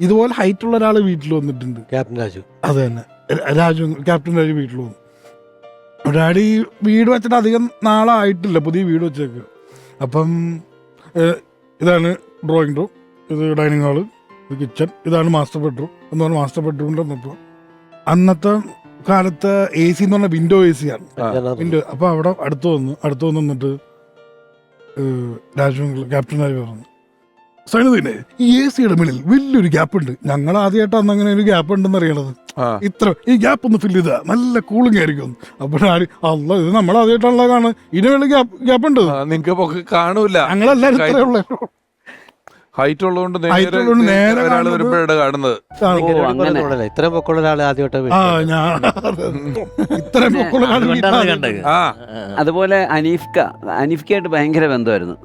ഇതുപോലെ ഹൈറ്റ് ഉള്ള ഒരാള് വീട്ടിൽ വന്നിട്ടുണ്ട്, ക്യാപ്റ്റൻ രാജു. അത് തന്നെ ക്യാപ്റ്റൻ രാജു വീട്ടിൽ വന്നു. ഡാഡി വീട് വെച്ചിട്ട് അധികം നാളായിട്ടില്ല, പുതിയ വീട് വെച്ചേക്ക്. അപ്പം ഇതാണ് ഡ്രോയിങ് റൂം, ഇത് ഡൈനിങ് ഹാള്, ഇത് കിച്ചൺ, ഇതാണ് മാസ്റ്റർ ബെഡ്റൂം എന്ന് പറഞ്ഞാൽ മാസ്റ്റർ ബെഡ്റൂമിൽ വന്നപ്പോൾ അന്നത്തെ കാലത്ത് AC എന്ന് പറഞ്ഞാൽ വിൻഡോ AC ആണ്. വിൻഡോ. അപ്പൊ അവിടെ അടുത്ത് വന്ന് നിന്നിട്ട് ക്യാപ്റ്റൻ രാജു പറഞ്ഞു, സൈനുദ്ദീനെ ഈ AC-യുടെ മുന്നിൽ വലിയൊരു ഗ്യാപ്പ് ഉണ്ട്. ഞങ്ങൾ ആദ്യമായിട്ട് അന്ന് അങ്ങനെ ഒരു ഗ്യാപ്പ് ഉണ്ടെന്ന് അറിയണത്. ഈ ഗ്യാപ്പ് ഒന്ന് ഫില്ല് ചെയ്താ നല്ല കൂളിംഗ് ആയിരിക്കും. അപ്പോഴാണ് അല്ല ഇത് നമ്മൾ ആദ്യമായിട്ടുള്ള കാണും, ഇതിന് വേണ്ടി ഗ്യാപ്പ് ഉണ്ട്, നിങ്ങൾക്ക് കാണൂല. ഞങ്ങളെല്ലാരും ഇത്രേ ഉള്ളൂ. ഹൈറ്റ് ഉള്ളതുകൊണ്ട് നേരെ കാണുന്നത്. ഇത്രയും പൊക്കമുള്ള ഒരാൾ ആദ്യമായിട്ട്. അതുപോലെ അനീഫ്കയായിട്ട് ഭയങ്കര ബന്ധമായിരുന്നു.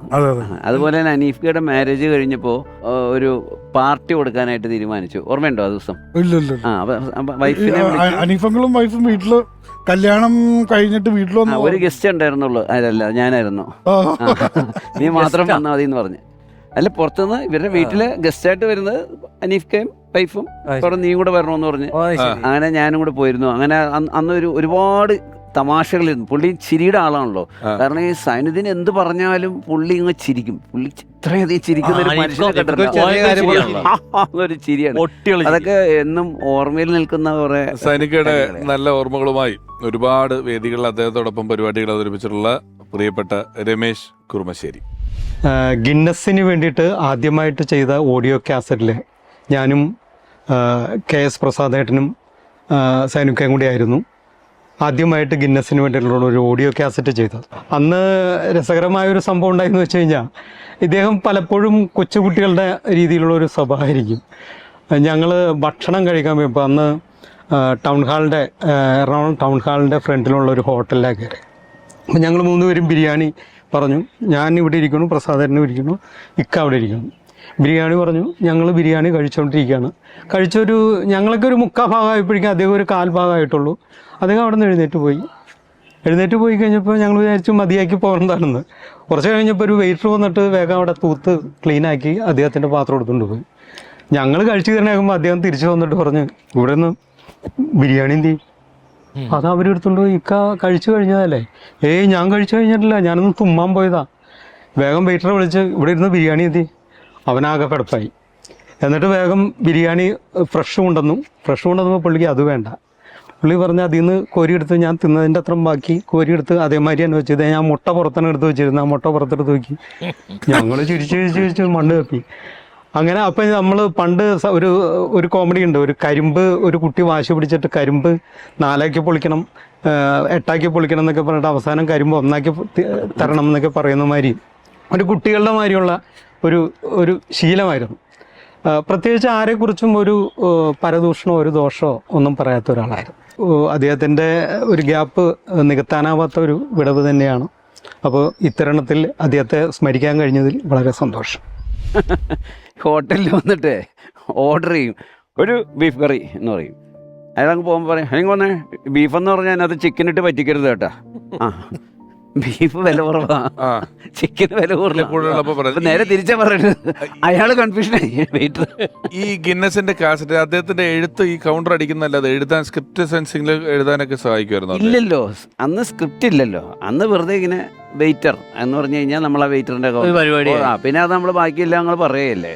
അതുപോലെ തന്നെ അനീഫ്കയുടെ മാരേജ് കഴിഞ്ഞപ്പോ ഒരു പാർട്ടി കൊടുക്കാനായിട്ട് തീരുമാനിച്ചു. ഓർമ്മയുണ്ടോ ആ ദിവസം? അനീഫങ്ങളും വൈഫും വീട്ടില് കല്യാണം കഴിഞ്ഞിട്ട് വീട്ടിൽ വന്ന ഒരു ഗസ്റ്റ് ഉണ്ടായിരുന്നുള്ളൂ. അതല്ല, ഞാനായിരുന്നു. നീ മാത്രം വന്നാൽ മതി എന്ന് പറഞ്ഞു. അല്ല, പുറത്തുനിന്ന് ഇവരുടെ വീട്ടില് ഗസ്റ്റായിട്ട് വരുന്നത് അനീഫ്കയും വൈഫും നീ കൂടെ വരണമെന്ന് പറഞ്ഞ് അങ്ങനെ ഞാനും കൂടെ പോയിരുന്നു. അങ്ങനെ അന്ന് ഒരുപാട് തമാശകളിരുന്നു. പുള്ളി ചിരിയുടെ ആളാണല്ലോ. കാരണം ഈ സൈനുദ്ദീൻ എന്ത് പറഞ്ഞാലും പുള്ളി ഇങ്ങ് ചിരിക്കും. പുള്ളി ഇത്രയധികം ചിരിക്കുന്ന ഒരു മനുഷ്യനെ ഒരു ചിരിയാണ്. അതൊക്കെ എന്നും ഓർമ്മയിൽ നിൽക്കുന്ന കുറെ. സൈനികയുടെ നല്ല ഓർമ്മകളുമായി ഒരുപാട് വേദികളിൽ അദ്ദേഹത്തോടൊപ്പം പരിപാടികൾ അവതരിപ്പിച്ചിട്ടുള്ള പ്രിയപ്പെട്ട രമേശ് കുറുമശ്ശേരി. ഗിന്നസിന് വേണ്ടിയിട്ട് ആദ്യമായിട്ട് ചെയ്ത ഓഡിയോ കാസറ്റിൽ ഞാനും KS പ്രസാദേട്ടനും സൈനുക്കയും കൂടിയായിരുന്നു. ആദ്യമായിട്ട് ഗിന്നസിന് വേണ്ടിയിട്ടുള്ള ഒരു ഓഡിയോ കാസറ്റ് ചെയ്തത്. അന്ന് രസകരമായ ഒരു സംഭവം ഉണ്ടായെന്ന് വെച്ച് കഴിഞ്ഞാൽ ഇദ്ദേഹം പലപ്പോഴും കൊച്ചുകുട്ടികളുടെ രീതിയിലുള്ള ഒരു സ്വഭാവമായിരിക്കും. ഞങ്ങൾ ഭക്ഷണം കഴിക്കാൻ പോയപ്പോൾ അന്ന് എറണാകുളം ടൗൺ ഹാളിൻ്റെ ഫ്രണ്ടിലുള്ള ഒരു ഹോട്ടലിലാണ് കയറി. അപ്പോൾ ഞങ്ങൾ 3 പേരും ബിരിയാണി പറഞ്ഞു. ഞാൻ ഇവിടെ ഇരിക്കുന്നു, പ്രസാദേട്ടനും ഇരിക്കുന്നു, ഇക്ക അവിടെ ഇരിക്കുന്നു. ബിരിയാണി പറഞ്ഞു. ഞങ്ങൾ ബിരിയാണി കഴിച്ചുകൊണ്ടിരിക്കുകയാണ്. ഞങ്ങളൊക്കെ ഒരു 3/4 ഭാഗമായപ്പോഴേക്കും അദ്ദേഹം ഒരു 1/4 ഭാഗമായിട്ടുള്ളൂ. അദ്ദേഹം അവിടെ നിന്ന് എഴുന്നേറ്റ് പോയി കഴിഞ്ഞപ്പോൾ ഞങ്ങൾ വിചാരിച്ചു മതിയാക്കി പോകേണ്ടതാണെന്ന്. കുറച്ച് കഴിഞ്ഞപ്പോൾ ഒരു വെയിറ്റർ വന്നിട്ട് വേഗം അവിടെ തൂത്ത് ക്ലീനാക്കി അദ്ദേഹത്തിൻ്റെ പാത്രം എടുത്തുകൊണ്ട് പോയി. ഞങ്ങൾ കഴിച്ചു തരണേക്കുമ്പോൾ അദ്ദേഹം തിരിച്ചു വന്നിട്ട് പറഞ്ഞു, ഇവിടെ നിന്ന് ബിരിയാണി എന്തി? അത് അവരെടുത്തുകൊണ്ട് പോയി. ഇക്ക കഴിച്ചു കഴിഞ്ഞതല്ലേ? ഞാൻ കഴിച്ചു കഴിഞ്ഞിട്ടില്ല, ഞാനൊന്ന് തുമ്മാൻ പോയതാ. വേഗം വെയിറ്ററെ വിളിച്ച് ഇവിടെ ഇരുന്ന് ബിരിയാണി എത്തി. അവനാകെ പെടപ്പായി. എന്നിട്ട് വേഗം ബിരിയാണി ഫ്രഷ് കൊണ്ടുവന്നപ്പോൾ പുള്ളിക്ക് അത് വേണ്ട. പുള്ളി പറഞ്ഞ് അതിൽ നിന്ന് കോരിയെടുത്ത് ഞാൻ തിന്നതിൻ്റെ അത്രയും ബാക്കി കോരിയെടുത്ത് അതേമാതിരി തന്നെ വെച്ചത്. ഞാൻ മുട്ട പുറത്താണ് എടുത്ത് വെച്ചിരുന്നത്. ആ മുട്ട പുറത്തെടുത്ത് നോക്കി. ഞങ്ങൾ ചിരിച്ച് മണ്ണ് കപ്പി. അങ്ങനെ അപ്പം നമ്മൾ പണ്ട് ഒരു കോമഡി ഉണ്ട്. ഒരു കുട്ടി വാശി പിടിച്ചിട്ട് കരിമ്പ് 4 പൊളിക്കണം, 8 പൊളിക്കണം എന്നൊക്കെ പറഞ്ഞിട്ട് അവസാനം കരിമ്പ് 1 തരണം എന്നൊക്കെ പറയുന്ന മാതിരി ഒരു കുട്ടികളുടെ മാതിരിയുള്ള ഒരു ശീലമായിരുന്നു. പ്രത്യേകിച്ച് ആരെക്കുറിച്ചും ഒരു പരദൂഷണമോ ഒരു ദോഷമോ ഒന്നും പറയാത്ത ഒരാളായിരുന്നു. അദ്ദേഹത്തിൻ്റെ ഒരു ഗ്യാപ്പ് നികത്താനാവാത്ത ഒരു വിടവ് തന്നെയാണ്. അപ്പോൾ ഇത്തരണത്തിൽ അദ്ദേഹത്തെ സ്മരിക്കാൻ കഴിഞ്ഞതിൽ വളരെ സന്തോഷം. ഹോട്ടലിൽ വന്നിട്ട് ഓർഡർ ചെയ്യും, ഒരു ബീഫ് കറി എന്ന് പറയും. അയാളങ്ങ് പോകുമ്പോൾ പറയും, അല്ലെങ്കിൽ വന്നേ ബീഫെന്ന് പറഞ്ഞാൽ അതിനകത്ത് ചിക്കൻ ഇട്ട് പറ്റിക്കരുത് കേട്ടാ. ബീഫ് വില കുറവാ, ചിക്കൻ വില കൂടുതലാണ്. നേരെ തിരിച്ചാ പറയുന്നത്. അയാള് കൺഫ്യൂഷനായി വെയിറ്റർ. ഈ ഗിന്നസിന്റെ കാസറ്റ് അദ്ദേഹത്തിന്റെ എഴുത്ത് ഈ കൗണ്ടർ അടിക്കുന്നല്ലാതെ എഴുതാൻ സ്ക്രിപ്റ്റ് സെൻസിംഗിൽ എഴുതാനൊക്കെ സഹായിക്കുമായിരുന്നു? ഇല്ലല്ലോ, അന്ന് സ്ക്രിപ്റ്റ് ഇല്ലല്ലോ. അന്ന് വെറുതെ ഇങ്ങനെ വെയിറ്റർ എന്ന് പറഞ്ഞു കഴിഞ്ഞാൽ നമ്മളാ വെയിറ്ററിന്റെ പരിപാടി. പിന്നെ അത് നമ്മള് ബാക്കിയെല്ലാം ഞങ്ങൾ പറയല്ലേ.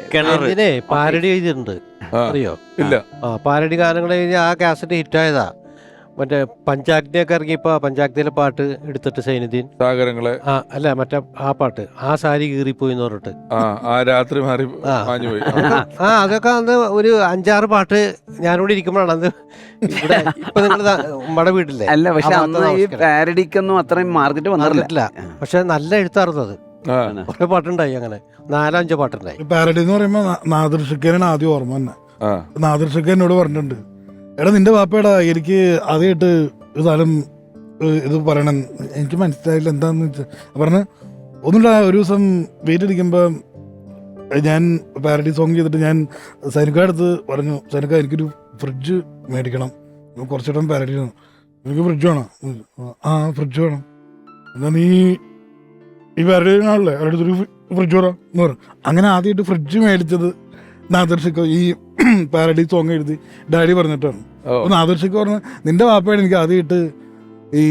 പാരഡി എഴുതിയിട്ടുണ്ട്, അറിയോ? ഇല്ല. പാരഡി ഗാനങ്ങൾ എഴുതി ആ കാസറ്റ് ഹിറ്റായതാ. മറ്റേ പഞ്ചാഗ്നിയൊക്കെ ഇറങ്ങിയപ്പോ പഞ്ചാഗ്നിയിലെ പാട്ട് എടുത്തിട്ട് സൈനുദ്ദീൻ സാഗരങ്ങളെ അല്ല മറ്റേ ആ പാട്ട് ആ സാരി കീറിപ്പോയി എന്ന് പറഞ്ഞിട്ട് ആ രാത്രി മാറി പോയി. അതൊക്കെ അന്ന് ഒരു 5-6 പാട്ട് ഞാനിവിടെ ഇരിക്കുമ്പോഴാണ് അത്. ഇപ്പൊ നിങ്ങൾ നമ്മുടെ വീട്ടിലെ അല്ല, പക്ഷെ അന്ന് ഈ പാരഡിക്കൊന്നും അത്രയും മാർക്കറ്റ് വന്നിട്ടില്ല. പക്ഷെ നല്ല എഴുത്താറുന്നത്. കുറെ പാട്ടുണ്ടായി, അങ്ങനെ 4-5 പാട്ടുണ്ടായി. പാരഡി എന്ന് പറയുമ്പോ നാദിർ ഷിക്കാനാണ് ആദ്യം ഓർമ്മ തന്നെ. നാദിർ ഷിക്ക എന്നോട് പറഞ്ഞിട്ടുണ്ട്, എടാ നിന്റെ വാപ്പയുടെ എനിക്ക് ആദ്യമായിട്ട് സ്ഥലം ഇത് പറയണം. എനിക്ക് മനസ്സിലായില്ല എന്താന്ന് വെച്ചാൽ പറഞ്ഞ് ഒന്നുമില്ല. ഒരു ദിവസം വെയിറ്റ് അടിക്കുമ്പോൾ ഞാൻ പാരഡി സോങ് ചെയ്തിട്ട് ഞാൻ സൈനിക അടുത്ത് പറഞ്ഞു, സൈനിക എനിക്കൊരു ഫ്രിഡ്ജ് മേടിക്കണം, കുറച്ചിടം പാരഡി എനിക്ക് ഫ്രിഡ്ജ് വേണം. ഫ്രിഡ്ജ് വേണം, എന്നാ നീ ഈ പാരഡി ആണല്ലേ അടുത്തൊരു ഫ്രിഡ്ജ് വേണം എന്ന് പറഞ്ഞു. അങ്ങനെ ആദ്യമായിട്ട് ഫ്രിഡ്ജ് മേടിച്ചത് നാദിർ ഷിക്ക ഈ പാരഡി സോങ് എഴുതി ഡാഡി പറഞ്ഞിട്ടാണ്. അപ്പൊ നാദിർ ഷിക്ക പറഞ്ഞ നിന്റെ വാപ്പയാണ് എനിക്ക് ആദ്യമായിട്ട് ഈ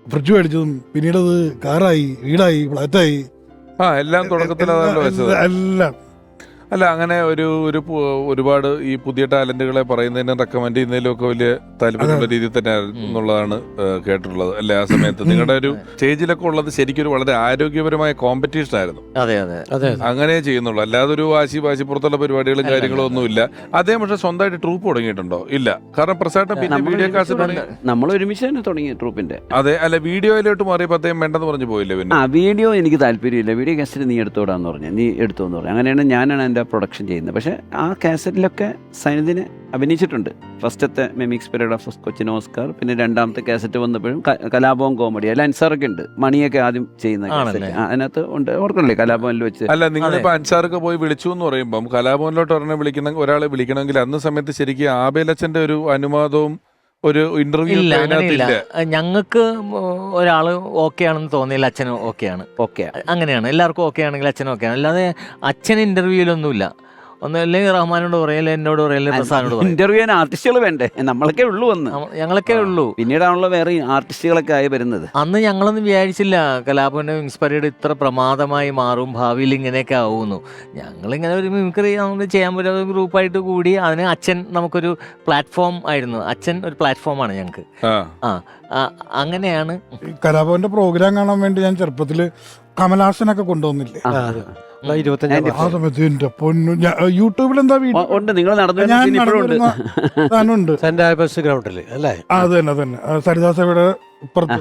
ഫ്രിഡ്ജ് മേടിച്ചതും പിന്നീട് അത് കാറായി, വീടായി, ഫ്ലാറ്റായി, എല്ലാം തുടക്കത്തിൽ എല്ലാം. അല്ല, അങ്ങനെ ഒരുപാട് ഈ പുതിയ ടാലന്റുകളെ പറയുന്നതിനും റെക്കമെൻഡ് ചെയ്യുന്നതിലും ഒക്കെ വലിയ താല്പര്യമുള്ള രീതിയിൽ തന്നെ എന്നുള്ളതാണ് കേട്ടിട്ടുള്ളത് അല്ലെ? ആ സമയത്ത് നിങ്ങളുടെ ഒരു സ്റ്റേജിലൊക്കെ ഉള്ളത് ശരിക്കും ഒരു വളരെ ആരോഗ്യപരമായ കോമ്പറ്റീഷൻ ആയിരുന്നു. അങ്ങനെ ചെയ്യുന്നുള്ളൂ, അല്ലാതെ ഒരു വാശിപ്പുറത്തുള്ള പരിപാടികളും കാര്യങ്ങളും ഒന്നുമില്ല. അദ്ദേഹം പക്ഷെ സ്വന്തമായിട്ട് ട്രൂപ്പ് തുടങ്ങിയിട്ടുണ്ടോ? ഇല്ല. കാരണം പ്രസാദം പിന്നെ വീഡിയോ കാസറ്റ് നമ്മൾ ഒരുമിച്ച് തന്നെ തുടങ്ങി ട്രൂപ്പിന്റെ. അതെ, അല്ല വീഡിയോയിലോട്ട് മാറിയപ്പോൾ അദ്ദേഹം വേണ്ടെന്ന് പറഞ്ഞു പോയില്ലേ? പിന്നെ വീഡിയോ എനിക്ക് താല്പര്യമില്ല, വീഡിയോ കാസറ്റ് നീ എടുത്തോടാന്ന് പറഞ്ഞു. നീ എടുത്തോന്ന് പറഞ്ഞു. അങ്ങനെയാണ് ഞാനാണ് എൻ്റെ പ്രൊഡക്ഷൻ ചെയ്യുന്നത്. പക്ഷെ ആ കാസറ്റിലൊക്കെ സൈനുദ്ദീൻ അഭിനയിച്ചിട്ടുണ്ട്. ഫസ്റ്റത്തെ മെമിക്സ് പീരീഡ് ഓഫ് കൊച്ചിൻ ഓസ്കാർ, പിന്നെ 2ാമത്തെ കാസറ്റ് വന്നപ്പോഴും കലാഭവൻ കോമഡി, അല്ല അൻസാറൊക്കെ ഉണ്ട്, മണിയൊക്കെ ആദ്യം ചെയ്യുന്ന കാസറ്റ് അതിനകത്ത് ഉണ്ട്. ഓർക്കല്ലേ കലാഭവനിൽ വെച്ച്? അല്ല, നിങ്ങളിപ്പോ അൻസാറൊക്കെ പോയി വിളിച്ചു എന്ന് പറയുമ്പോൾ കലാഭവനിലോട്ട് ഒരാളെ വിളിക്കണമെങ്കിൽ അന്ന് സമയത്ത് ശരിക്കും ആബേലച്ചന്റെ ഒരു അനുവാദവും ഒരു ഇന്റർവ്യൂ ഇല്ല. ഞങ്ങൾക്ക് ഒരാള് ഓക്കെ ആണെന്ന് തോന്നിയില്ല, അച്ഛനും ഓക്കെയാണ്. അങ്ങനെയാണ്, എല്ലാവർക്കും ഓക്കെ ആണെങ്കിൽ അച്ഛനും ഓക്കെയാണ്. അല്ലാതെ അച്ഛൻ ഇന്റർവ്യൂലൊന്നുമില്ല. ഒന്നല്ലെങ്കിൽ റഹ്മാനോട് പറയല്ലേ, എന്നോട് പറയല്ലേ, പ്രസാദിനോട് പറയും. ഇന്റർവ്യൂ ആർട്ടിസ്റ്റുകൾ വേണ്ടേ? നമ്മളൊക്കെ ഉള്ളൂ അന്ന്, ഞങ്ങളൊക്കെ ഉള്ളൂ. പിന്നീടാണല്ലോ വേറെ ആർട്ടിസ്റ്റുകളൊക്കെ ആയി വരുന്നത്. അന്ന് ഞങ്ങളൊന്നും വിചാരിച്ചില്ല കലാഭവന്റെ ഇൻസ്പയർഡ് ഇത്ര പ്രമാദമായി മാറും, ഭാവിയിൽ ഇങ്ങനെയൊക്കെ ആവുന്നു. ഞങ്ങളിങ്ങനെ ഒരു മിമിക്രി നമുക്ക് ചെയ്യാൻ പറ്റുന്ന ഗ്രൂപ്പായിട്ട് കൂടി അതിന് അച്ഛൻ നമുക്കൊരു പ്ലാറ്റ്ഫോം ആയിരുന്നു. അച്ഛൻ ഒരു പ്ലാറ്റ്ഫോമാണ് ഞങ്ങൾക്ക്. അങ്ങനെയാണ് കലാഭവന്റെ പ്രോഗ്രാം കാണാൻ വേണ്ടി ഞാൻ ചെറുപ്പത്തില് കമലഹാസനൊക്കെ കൊണ്ടുവന്നില്ലേ ആ 25 സമയത്ത് എന്റെ പൊന്നു യൂട്യൂബിൽ എന്താ ഉണ്ട്. നിങ്ങൾ നടന്നു ഞാൻ ഇപ്പോഴുണ്ട്. താനുണ്ട് സെന്റ് ആൽബർട്സ് ഗ്രൗണ്ടിൽ അല്ലേ? അത് തന്നെ സരിദാസയുടെ ഇപ്പുറത്ത്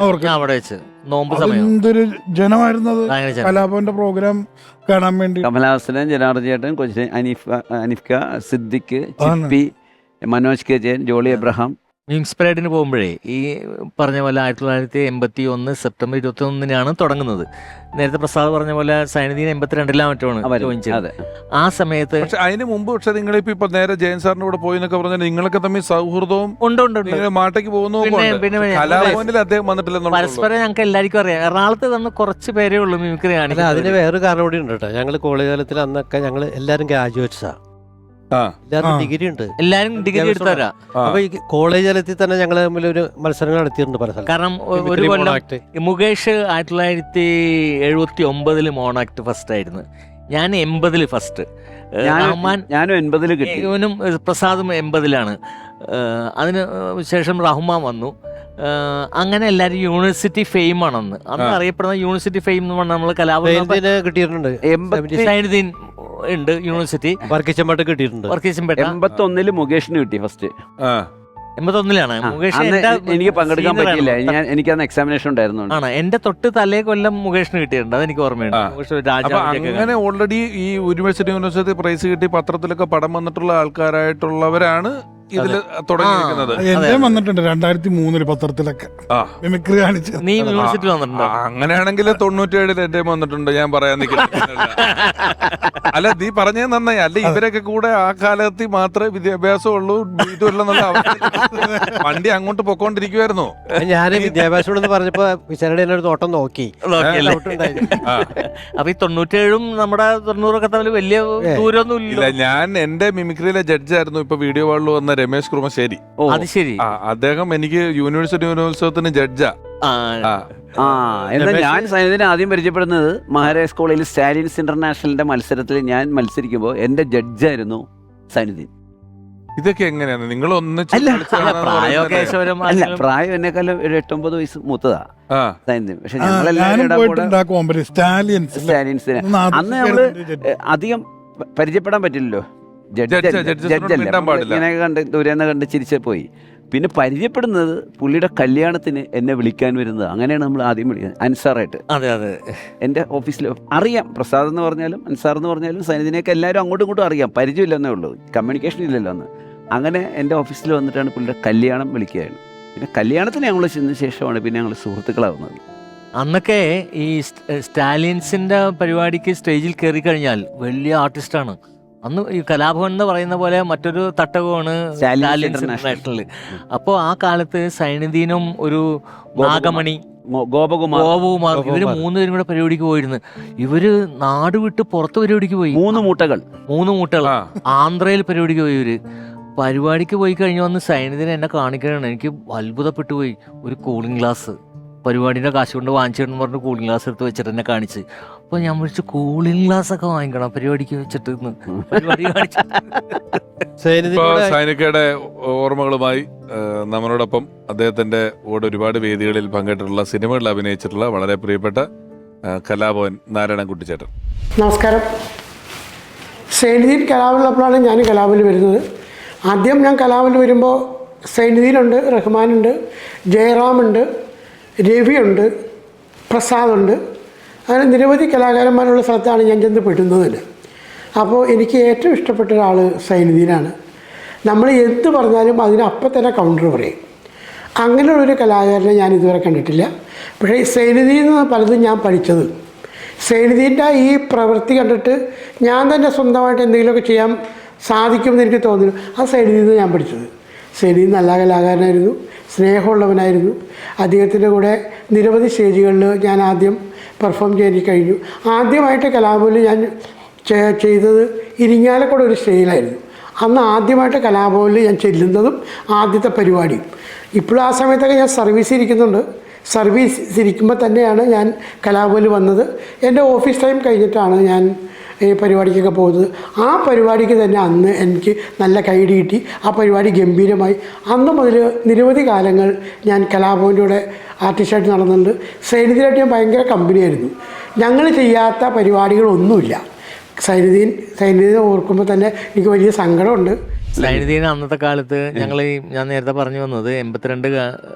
അവർക്ക് അവിടെ വെച്ച് നോമ്പ് സമയം എന്തൊരു ജനമായിരുന്നത് ഭയങ്കര ജനം. കലാഭവന്റെ പ്രോഗ്രാം കാണാൻ വേണ്ടി. കമലഹാസനൻ, ജനാർദ്ദൻ ചേട്ടൻ, കൊച്ചിൻ അനിഫ്ക, സിദ്ദിഖ്, ചിപ്പി, മനോജ് കെ ജയൻ, ജോളി എബ്രഹാം. മ്യൂസിക് പരേഡിന് പോകുമ്പോഴേ ഈ പറഞ്ഞ പോലെ 1981 സെപ്റ്റംബർ 21 തുടങ്ങുന്നത്. നേരത്തെ പ്രസാദ് പറഞ്ഞ പോലെ സൈനുദ്ദീൻ 82 മറ്റാണ് ജോയിൻ ചെയ്തത്. ആ സമയത്ത് പക്ഷെ അതിന് മുമ്പ് പക്ഷെ നിങ്ങളിപ്പോ നേരെ ജയൻ സാറിന്റെ കൂടെ പോയി എന്നൊക്കെ പറഞ്ഞാൽ നിങ്ങളൊക്കെ തമ്മിൽ സൗഹൃദവും മാട്ടയ്ക്ക് പോകുന്നു. കലാഭവനിൽ അദ്ദേഹം വന്നിട്ടില്ല. പരസ്പരം ഞങ്ങൾക്ക് എല്ലാവർക്കും അറിയാം. എറണാകുളത്ത് തന്നെ കുറച്ച് പേരേ ഉള്ളൂ മിമിക്രി കാണിക്കുന്നത്. അതിന് വേറൊരു കാരണം കൂടി ഉണ്ട് കേട്ടോ. ഞങ്ങൾ കോളേജ് കാലത്തിൽ അന്നൊക്കെ ഞങ്ങൾ എല്ലാവരും ഗ്രാജുവേറ്റ്സാ, എല്ലാവർക്കും ഡിഗ്രി ഉണ്ട്, എല്ലാവരും ഡിഗ്രി എടുത്തവരാ. അപ്പൊ ഈ കോളേജ് തലത്തിൽ തന്നെ ഞങ്ങൾ തമ്മിൽ ഒരു മത്സരങ്ങൾ നടത്തിയിട്ടുണ്ട് പല സ്ഥലം. കാരണം ഒരു കൊല്ലം മുകേഷ് 1979 മോണാക്ട് ഫസ്റ്റ് ആയിരുന്നു, ഞാൻ 80 ഫസ്റ്റ്, ഞാനും 80 കിട്ടി, ഇവനും പ്രസാദും 80 അതിന് ശേഷം റഹ്മാൻ വന്നു. അങ്ങനെ എല്ലാവരും യൂണിവേഴ്സിറ്റി ഫെയിം ആണെന്ന് അന്ന് അറിയപ്പെടുന്ന യൂണിവേഴ്സിറ്റി ഫെയിം എന്ന് പറഞ്ഞാൽ നമ്മൾ കലാഭവൻ കിട്ടിയിട്ടുണ്ട്. സൈനുദ്ദീൻ ഉണ്ട് യൂണിവേഴ്സിറ്റി, വർക്കിച്ചമ്പട്ട് കിട്ടിയിട്ടുണ്ട്. 81 മുകേഷിന് കിട്ടി ഫസ്റ്റ്. 81 മുകേഷ്. എനിക്ക് പങ്കെടുക്കാൻ പറ്റില്ല, എനിക്കന്ന് എക്സാമിനേഷൻ ഉണ്ടായിരുന്നു. ആണ് എന്റെ തൊട്ട് തലേ കൊല്ലം മുകേഷിന് കിട്ടിയിട്ടുണ്ട്, അതെനിക്ക് ഓർമ്മയുണ്ട്. അങ്ങനെ ഓൾറെഡി ഈ യൂണിവേഴ്സിറ്റി പ്രൈസ് കിട്ടി പത്രത്തിലൊക്കെ പടം വന്നിട്ടുള്ള ആൾക്കാരായിട്ടുള്ളവരാണ് ഇതില് തുടങ്ങിയിരിക്കുന്നത്. എന്റെ വന്നിട്ടുണ്ട് 2003 പത്രത്തിലൊക്കെ മിമിക്രി കാണിച്ചു. നീ യൂണിവേഴ്സിറ്റി വന്നിട്ടുണ്ടോ? അങ്ങനെയാണെങ്കിൽ 97 എന്റെ വന്നിട്ടുണ്ട്, ഞാൻ പറയാൻ നിൽക്കുന്നത്. അല്ല നീ പറഞ്ഞത് നന്നായി. അല്ല ഇവരൊക്കെ കൂടെ ആ കാലത്തിൽ മാത്രമേ വിദ്യാഭ്യാസം ഉള്ളൂ, ഇതുമല്ലെന്നുള്ള വണ്ടി അങ്ങോട്ട് പൊക്കോണ്ടിരിക്കുവായിരുന്നു. ഞാൻ വിദ്യാഭ്യാസം എന്ന് പറഞ്ഞപ്പോ വിചാരണ എന്നെ ഒരു നോട്ടം നോക്കി. അപ്പൊ ഈ 97 നമ്മുടെ 90 തമ്മിൽ വലിയ ദൂരമൊന്നും ഇല്ല. ഞാൻ എന്റെ മിമിക്രിയിലെ ജഡ്ജായിരുന്നു ഇപ്പൊ വീഡിയോ വാളിൽ വന്ന രമേശ് കുറുമശ്ശേരി. അത് ശരി. അദ്ദേഹം എനിക്ക് യൂണിവേഴ്സിറ്റി യൂണിവേഴ്സിറ്റത്തിന് ജഡ്ജാ. എന്നാൽ ഞാൻ സൈനുദ്ദീനെ ആദ്യം പരിചയപ്പെടുന്നത് മഹാരാജ് കോളേജിൽ സ്റ്റാലിൻസ് ഇന്റർനാഷണലിന്റെ മത്സരത്തിൽ ഞാൻ മത്സരിക്കുമ്പോൾ എന്റെ ജഡ്ജായിരുന്നു സൈനുദ്ദീൻ. ഇതൊക്കെ എങ്ങനെയാണ് നിങ്ങൾ പ്രായം എന്നെക്കാളും 8-9 വയസ്സ് മൂത്തതാ സൈനുദ്ദീൻ. പക്ഷെ സ്റ്റാലിൻസിനെ അന്ന് നമ്മള് അധികം പരിചയപ്പെടാൻ പറ്റില്ലല്ലോ, ഇങ്ങനെ കണ്ട് ദൂരെന്ന് കണ്ട് ചിരിച്ചു പോയി. പിന്നെ പരിചയപ്പെടുന്നത് പുള്ളിയുടെ കല്യാണത്തിന് എന്നെ വിളിക്കാൻ വരുന്നത്. അങ്ങനെയാണ് നമ്മൾ ആദ്യം വിളിക്കുന്നത്, അൻസാറായിട്ട്. അതെ അതെ, എൻ്റെ ഓഫീസിൽ അറിയാം, പ്രസാദ് എന്ന് പറഞ്ഞാലും അൻസാർ എന്ന് പറഞ്ഞാലും സൈനുദ്ദീനെയൊക്കെ എല്ലാവരും അങ്ങോട്ടും ഇങ്ങോട്ടും അറിയാം, പരിചയമില്ലെന്നേ ഉള്ളൂ, കമ്മ്യൂണിക്കേഷൻ ഇല്ലല്ലോ അന്ന്. അങ്ങനെ എൻ്റെ ഓഫീസിൽ വന്നിട്ടാണ് പുള്ളിയുടെ കല്യാണം വിളിക്കുകയാണ്. പിന്നെ കല്യാണത്തിന് ഞങ്ങൾ ചെന്ന ശേഷമാണ് പിന്നെ ഞങ്ങൾ സുഹൃത്തുക്കളാവുന്നത്. അന്നൊക്കെ ഈ സ്റ്റാലിൻസിന്റെ പരിപാടിക്ക് സ്റ്റേജിൽ കയറി കഴിഞ്ഞാൽ വലിയ ആർട്ടിസ്റ്റാണ്. അന്ന് ഈ കലാഭവൻ എന്ന് പറയുന്ന പോലെ മറ്റൊരു തട്ടകമാണ് സ്റ്റാലിൻസ് ഇന്റർനാഷണൽ. അപ്പോൾ ആ കാലത്ത് സൈനുദ്ദീനും ഒരു നാഗമണി, ഗോപകുമാർ, ഇവര് 3 പേരും കൂടെ പരിപാടിക്ക് പോയിരുന്നു. ഇവര് നാട് വിട്ട് പുറത്ത് പരിപാടിക്ക് പോയി. 3 മൂട്ടകൾ ആന്ധ്രയിൽ പരിപാടിക്ക് പോയി. ഇവര് പരിപാടിക്ക് പോയി കഴിഞ്ഞു വന്ന് സൈനുദ്ദീൻ എന്നെ കാണിക്കണതാണ്. എനിക്ക് അത്ഭുതപ്പെട്ടു പോയി. ഒരു കൂളിംഗ് ഗ്ലാസ് പരിപാടിയുടെ കാശ് കൊണ്ട് വാങ്ങിച്ചിട്ടെന്ന് പറഞ്ഞ് കൂളിംഗ് ഗ്ലാസ് എടുത്ത് വെച്ചിട്ട് എന്നെ കാണിച്ച്. അപ്പോൾ ഞാൻ വിളിച്ചു കൂളിംഗ് ഗ്ലാസ് ഒക്കെ വാങ്ങിക്കണം പരിപാടിക്ക് വെച്ചിട്ട്. സൈനികയുടെ ഓർമ്മകളുമായി നമ്മളോടൊപ്പം അദ്ദേഹത്തിന്റെ കൂടെ ഒരുപാട് വേദികളിൽ പങ്കെടുത്തിട്ടുള്ള സിനിമകളിൽ അഭിനയിച്ചിട്ടുള്ള വളരെ പ്രിയപ്പെട്ട കലാഭവൻ നാരായണൻ കുട്ടിച്ചേട്ടൻ. നമസ്കാരം. സൈനുദ്ദീൻ കലാഭവനിലപ്പോഴാണ് ഞാൻ കലാഭവനിൽ വരുന്നത്. ആദ്യം ഞാൻ കലാഭവനിൽ വരുമ്പോൾ സൈനുദ്ദീനുണ്ട്, റഹ്മാനുണ്ട്, ജയറാമുണ്ട്, രവിയുണ്ട്, പ്രസാദുണ്ട്, അങ്ങനെ നിരവധി കലാകാരന്മാരുള്ള സ്ഥലത്താണ് ഞാൻ ചെന്ന് പെടുന്നത്. അപ്പോൾ എനിക്ക് ഏറ്റവും ഇഷ്ടപ്പെട്ട ഒരാൾ സൈനുദ്ദീനാണ്. നമ്മൾ എന്ത് പറഞ്ഞാലും അതിന് അപ്പം തന്നെ കൗണ്ടർ പറയും. അങ്ങനെയുള്ളൊരു കലാകാരനെ ഞാൻ ഇതുവരെ കണ്ടിട്ടില്ല. പക്ഷേ സൈനുദ്ദീനിൽ നിന്ന് പലതും ഞാൻ പഠിച്ചത്, സൈനുദ്ദീൻ്റെ ഈ പ്രവൃത്തി കണ്ടിട്ട് ഞാൻ തന്നെ സ്വന്തമായിട്ട് എന്തെങ്കിലുമൊക്കെ ചെയ്യാൻ സാധിക്കുമെന്ന് എനിക്ക് തോന്നുന്നു. ആ സൈനുദ്ദീനിൽ നിന്ന് ഞാൻ പഠിച്ചത്. സൈനുദ്ദീൻ നല്ല കലാകാരനായിരുന്നു, സ്നേഹമുള്ളവനായിരുന്നു. അദ്ദേഹത്തിൻ്റെ കൂടെ നിരവധി സ്റ്റേജുകളിൽ ഞാൻ ആദ്യം പെർഫോം ചെയ്യാൻ കഴിഞ്ഞു. ആദ്യമായിട്ട് കലാഭവനിൽ ഞാൻ ചെയ്തത് ഇരിങ്ങാലക്കുട ഒരു സ്റ്റേജിലായിരുന്നു. അന്ന് ആദ്യമായിട്ട് കലാഭവനിൽ ഞാൻ ചെല്ലുന്നതും ആദ്യത്തെ പരിപാടിയും. ഇപ്പോഴും ആ സമയത്തൊക്കെ ഞാൻ സർവീസിൽ ഇരിക്കുന്നുണ്ട്. സർവീസ് ഇരിക്കുമ്പോൾ തന്നെയാണ് ഞാൻ കലാഭവനിൽ വന്നത്. എൻ്റെ ഓഫീസ് ടൈം കഴിഞ്ഞിട്ടാണ് ഞാൻ ഈ പരിപാടിക്കൊക്കെ പോകുന്നത്. ആ പരിപാടിക്ക് തന്നെ അന്ന് എനിക്ക് നല്ല കൈഡി കിട്ടി. ആ പരിപാടി ഗംഭീരമായി. അന്ന് മുതൽ നിരവധി കാലങ്ങൾ ഞാൻ കലാഭവൻ്റെ കൂടെ ആർട്ടിസ്റ്റായിട്ട് നടന്നിട്ടുണ്ട്. സൈനുദ്ദീനായിട്ട് ഞാൻ ഭയങ്കര കമ്പനിയായിരുന്നു. ഞങ്ങൾ ചെയ്യാത്ത പരിപാടികളൊന്നുമില്ല. സൈനുദ്ദീനെ ഓർക്കുമ്പോൾ തന്നെ എനിക്ക് വലിയ സങ്കടമുണ്ട്. സൈനുദ്ദീൻ അന്നത്തെ കാലത്ത് ഞാൻ നേരത്തെ പറഞ്ഞു വന്നത് 82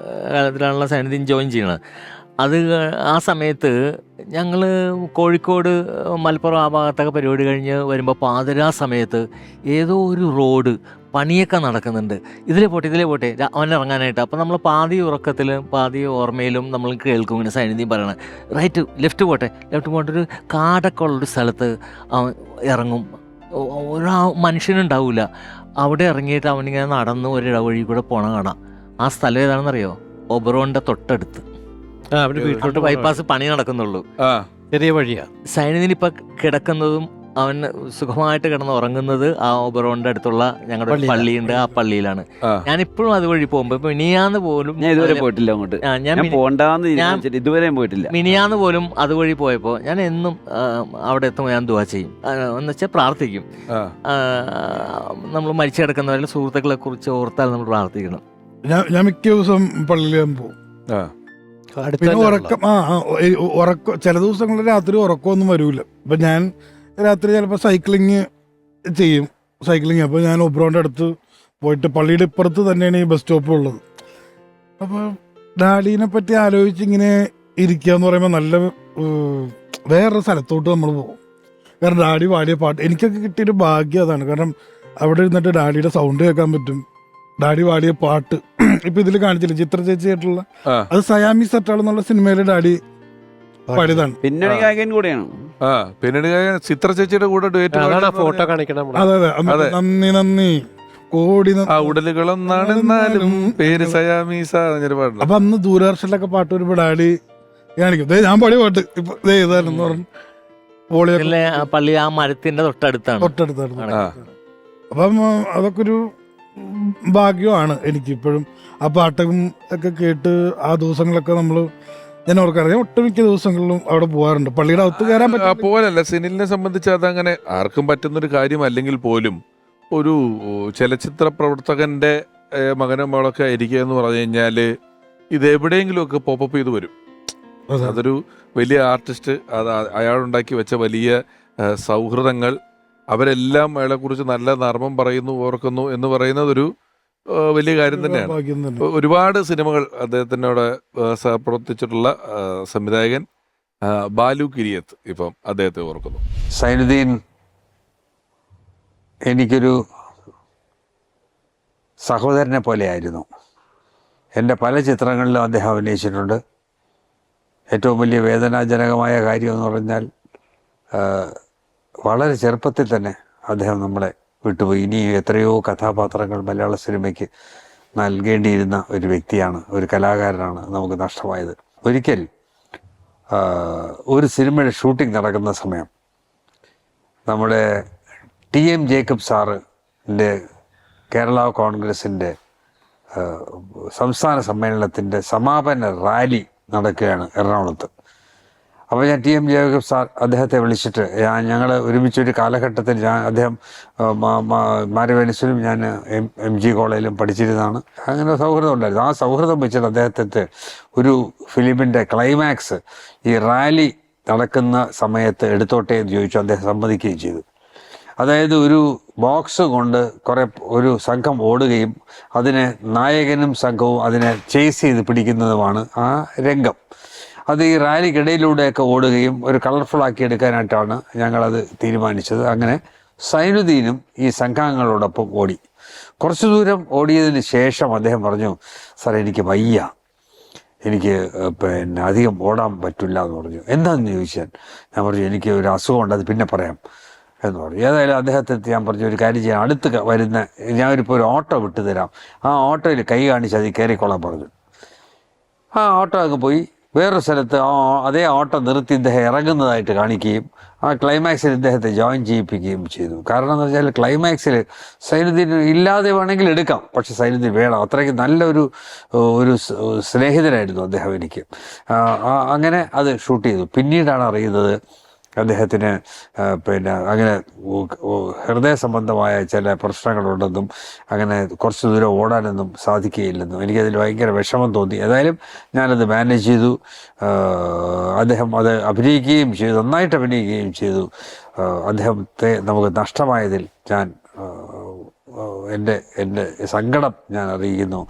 കാലത്തിലാണല്ലോ സൈനുദ്ദീൻ ജോയിൻ ചെയ്യണത്. അത് ആ സമയത്ത് ഞങ്ങൾ കോഴിക്കോട് മലപ്പുറം ആ ഭാഗത്തൊക്കെ പരിപാടി കഴിഞ്ഞ് വരുമ്പോൾ പാതിരാ സമയത്ത് ഏതോ ഒരു റോഡ് പണിയൊക്കെ നടക്കുന്നുണ്ട്. ഇതിലെ പോട്ടെ അവനിറങ്ങാനായിട്ട്. അപ്പോൾ നമ്മൾ പാതി ഉറക്കത്തിലും പാതി ഓർമ്മയിലും നമ്മൾ കേൾക്കും ഇങ്ങനെ സൈനുദ്ദീൻ പറയണത്, റൈറ്റ് ലെഫ്റ്റ് പോട്ടൊരു കാടൊക്കെ ഉള്ളൊരു സ്ഥലത്ത് അവൻ ഇറങ്ങും. ഒരു മനുഷ്യനുണ്ടാവില്ല. അവിടെ ഇറങ്ങിയിട്ട് അവനിങ്ങനെ നടന്ന് ഒരു ഇടവഴി കൂടെ പോണ കാണാം. ആ സ്ഥലം ഏതാണെന്നറിയോ? ഒബറോണിൻ്റെ തൊട്ടടുത്ത്. ബൈപ്പാസ് പണി നടക്കുന്നുള്ളൂ, ചെറിയ വഴിയാ. സൈനുദ്ദീൻ ഇപ്പം കിടക്കുന്നതും അവൻ സുഖമായിട്ട് കിടന്ന് ഉറങ്ങുന്നത് ആ ഒബറോണിന്റെ അടുത്തുള്ള ഞങ്ങളുടെ പള്ളിയുണ്ട്, ആ പള്ളിയിലാണ്. ഞാൻ ഇപ്പോഴും അതുവഴി പോകുമ്പോ മിനിയാന്ന് പോലും ഇതുവരെ പോയിട്ടില്ല അങ്ങോട്ട്. ഇതുവരെ പോയിട്ടില്ല. മിനിയാന്ന് പോലും അതുവഴി പോയപ്പോ ഞാൻ എന്നും അവിടെ എത്തുമ്പോൾ ഞാൻ ദുആ ചെയ്യും, എന്ന് വെച്ചാൽ പ്രാർത്ഥിക്കും. നമ്മൾ മരിച്ചു കിടക്കുന്നവരുടെ സുഹൃത്തുക്കളെ കുറിച്ച് ഓർത്താൽ നമ്മൾ പ്രാർത്ഥിക്കണം. ഞാൻ മിക്ക ദിവസം പള്ളിയിൽ പോകും. പിന്നെ ഉറക്കം ചില ദിവസങ്ങളിൽ രാത്രി ഉറക്കമൊന്നും വരൂല. അപ്പൊ ഞാൻ രാത്രി ചിലപ്പോൾ സൈക്ലിങ് ചെയ്യും. അപ്പോൾ ഞാൻ ഒബ്രോൻ്റെ അടുത്ത് പോയിട്ട്, പള്ളിയുടെ ഇപ്പുറത്ത് തന്നെയാണ് ഈ ബസ് സ്റ്റോപ്പ് ഉള്ളത്. അപ്പോൾ ഡാഡിനെ പറ്റി ആലോചിച്ച് ഇങ്ങനെ ഇരിക്കുക എന്ന് പറയുമ്പോൾ നല്ല വേറൊരു സ്ഥലത്തോട്ട് നമ്മൾ പോകും. കാരണം ഡാഡി പാടിയ പാട്ട് എനിക്കൊക്കെ കിട്ടിയൊരു ഭാഗ്യം അതാണ്. കാരണം അവിടെ ഇരുന്നിട്ട് ഡാഡിയുടെ സൗണ്ട് കേൾക്കാൻ പറ്റും, ഡാഡി പാടിയ പാട്ട്. ഇപ്പൊ ഇതിൽ കാണിച്ചില്ല ചിത്ര ചേച്ചിയായിട്ടുള്ള, അത് സയാമി സറ്റാൾ എന്നുള്ള സിനിമയിലെ ഡാഡി പാടിയതാണ്. പിന്നണി ഗായകൻ കൂടെയാണ്. പിന്നീട് ചിത്ര ചേച്ചിയുടെ കൂടെ ഫോട്ടോ കാണിക്കണം. അതെ, നന്ദി കോടി ഉടലുകളൊന്നാണെന്നാലും പേര് സയാമീസ എന്നൊരു പാട്ടുണ്ട്. അപ്പൊ അന്ന് ദൂരദർശനിലൊക്കെ പാട്ട് വരുമ്പോ ഡാഡി കാണിക്കും, ഞാൻ പാടിയ പാട്ട് ഇപ്പൊ ഏതാണെന്ന് പറഞ്ഞു. പള്ളി ആ മരത്തിന്റെ തൊട്ടടുത്താണ്. അപ്പം അതൊക്കെ ഒരു ഭാഗ്യമാണ് എനിക്കിപ്പോഴും. ആ പാട്ടും ഒക്കെ കേട്ട് ആ ദിവസങ്ങളൊക്കെ ഞാൻ ഓർക്കറിയാം, ഒട്ടുമിക്ക ദിവസങ്ങളിലും അവിടെ പോകാറുണ്ട്. പള്ളിയുടെ അകത്ത് കയറാൻ പറ്റും പോലല്ല. സിനിലിനെ സംബന്ധിച്ച് അതങ്ങനെ ആർക്കും പറ്റുന്നൊരു കാര്യമല്ലെങ്കിൽ പോലും ഒരു ചലച്ചിത്ര പ്രവർത്തകന്റെ മകനോ മകളൊക്കെ ഇരിക്കുക എന്ന് പറഞ്ഞു കഴിഞ്ഞാല് ഇത് എവിടെയെങ്കിലുമൊക്കെ പോപ്പപ്പ് ചെയ്ത് വരും. അതൊരു വലിയ ആർട്ടിസ്റ്റ്, അത് അയാളുണ്ടാക്കി വെച്ച വലിയ സൗഹൃദങ്ങൾ, അവരെല്ലാം അയാളെക്കുറിച്ച് നല്ല നർമ്മം പറയുന്നു, ഓർക്കുന്നു എന്ന് പറയുന്നതൊരു വലിയ കാര്യം തന്നെയാണ്. ഒരുപാട് സിനിമകൾ അദ്ദേഹത്തിനോട് പ്രവർത്തിച്ചിട്ടുള്ള സംവിധായകൻ ബാലു കിരിയത്ത് ഇപ്പം അദ്ദേഹത്തെ ഓർക്കുന്നു. സൈനുദ്ദീൻ എനിക്കൊരു സഹോദരനെ പോലെയായിരുന്നു. എൻ്റെ പല ചിത്രങ്ങളിലും അദ്ദേഹം അഭിനയിച്ചിട്ടുണ്ട്. ഏറ്റവും വലിയ വേദനാജനകമായ കാര്യമെന്ന് പറഞ്ഞാൽ വളരെ ചെറുപ്പത്തിൽ തന്നെ അദ്ദേഹം നമ്മളെ വിട്ടുപോയി. ഇനി എത്രയോ കഥാപാത്രങ്ങൾ മലയാള സിനിമയ്ക്ക് നൽകേണ്ടിയിരുന്ന ഒരു വ്യക്തിയാണ്, ഒരു കലാകാരനാണ് നമുക്ക് നഷ്ടമായത്. ഒരിക്കൽ ഒരു സിനിമയുടെ ഷൂട്ടിംഗ് നടക്കുന്ന സമയം നമ്മുടെ TM ജേക്കബ് സാറിൻ്റെ കേരള കോൺഗ്രസിൻ്റെ സംസ്ഥാന സമ്മേളനത്തിൻ്റെ സമാപന റാലി നടക്കുകയാണ് എറണാകുളത്ത്. അപ്പോൾ ഞാൻ TM ജേക്കബ് സാർ അദ്ദേഹത്തെ വിളിച്ചിട്ട്, ഞങ്ങൾ ഒരുമിച്ചൊരു കാലഘട്ടത്തിൽ അദ്ദേഹം മാരവേനിസിലും ഞാൻ MG കോളേജിലും പഠിച്ചിരുന്നതാണ്. അങ്ങനെ സൗഹൃദം ഉണ്ടായിരുന്നു. ആ സൗഹൃദം വെച്ചിട്ട് അദ്ദേഹത്തെ ഒരു ഫിലിമിൻ്റെ ക്ലൈമാക്സ് ഈ റാലി നടക്കുന്ന സമയത്ത് എടുത്തോട്ടെ എന്ന് ചോദിച്ചു. അദ്ദേഹം സമ്മതിക്കുകയും ചെയ്തു. അതായത് ഒരു ബോക്സ് കൊണ്ട് ഒരു സംഘം ഓടുകയും അതിനെ നായകനും സംഘവും അതിനെ ചേസ് ചെയ്ത് പിടിക്കുന്നതുമാണ് ആ രംഗം. അത് ഈ റാലിക്കിടയിലൂടെയൊക്കെ ഓടുകയും ഒരു കളർഫുൾ ആക്കി എടുക്കാനായിട്ടാണ് ഞങ്ങളത് തീരുമാനിച്ചത്. അങ്ങനെ സൈനുദ്ദീനും ഈ സംഘാംഗങ്ങളോടൊപ്പം ഓടി. കുറച്ചു ദൂരം ഓടിയതിന് ശേഷം അദ്ദേഹം പറഞ്ഞു, സാർ എനിക്ക് വയ്യ, എനിക്ക് അധികം ഓടാൻ പറ്റില്ല എന്ന് പറഞ്ഞു. എന്താണെന്ന് ചോദിച്ചാൽ ഞാൻ പറഞ്ഞു, എനിക്ക് ഒരു അസുഖമുണ്ട്, അത് പിന്നെ പറയാം എന്ന് പറഞ്ഞു. ഏതായാലും അദ്ദേഹത്തെ ഞാൻ പറഞ്ഞു, ഒരു കാര്യം ചെയ്യാം, അടുത്ത് വരുന്ന ഞാനിപ്പോൾ ഒരു ഓട്ടോ വിട്ടു തരാം, ആ ഓട്ടോയിൽ കൈ കാണിച്ച് അതിൽ കയറിക്കൊള്ളാൻ പറഞ്ഞു. ആ ഓട്ടോ അങ്ങ് പോയി. വേറൊരു സ്ഥലത്ത് അതേ ഓട്ടം നിർത്തി ഇദ്ദേഹം ഇറങ്ങുന്നതായിട്ട് കാണിക്കുകയും ആ ക്ലൈമാക്സിൽ ഇദ്ദേഹത്തെ ജോയിൻ ചെയ്യിപ്പിക്കുകയും ചെയ്തു. കാരണം എന്ന് വെച്ചാൽ ക്ലൈമാക്സിൽ സൈനുദ്ദീൻ ഇല്ലാതെ വേണമെങ്കിൽ എടുക്കാം, പക്ഷെ സൈനുദ്ദീൻ വേണം. അത്രയ്ക്ക് നല്ലൊരു സ്നേഹിതനായിരുന്നു അദ്ദേഹം എനിക്ക്. അങ്ങനെ അത് ഷൂട്ട് ചെയ്തു. പിന്നീടാണ് അറിയുന്നത് അദ്ദേഹത്തിന് അങ്ങനെ ഹൃദയ സംബന്ധമായ ചില പ്രശ്നങ്ങളുണ്ടെന്നും അങ്ങനെ കുറച്ച് ദൂരം ഓടാനൊന്നും സാധിക്കുകയില്ലെന്നും എനിക്കതിൽ ഭയങ്കര വിഷമം തോന്നി. ഏതായാലും ഞാനത് മാനേജ് ചെയ്തു. അദ്ദേഹം അത് അഭിനയിക്കുകയും ചെയ്തു, നന്നായിട്ട് അഭിനയിക്കുകയും ചെയ്തു. അദ്ദേഹത്തെ നമുക്ക് നഷ്ടമായതിൽ ഞാൻ എൻ്റെ സങ്കടം ഞാൻ അറിയിക്കുന്നു.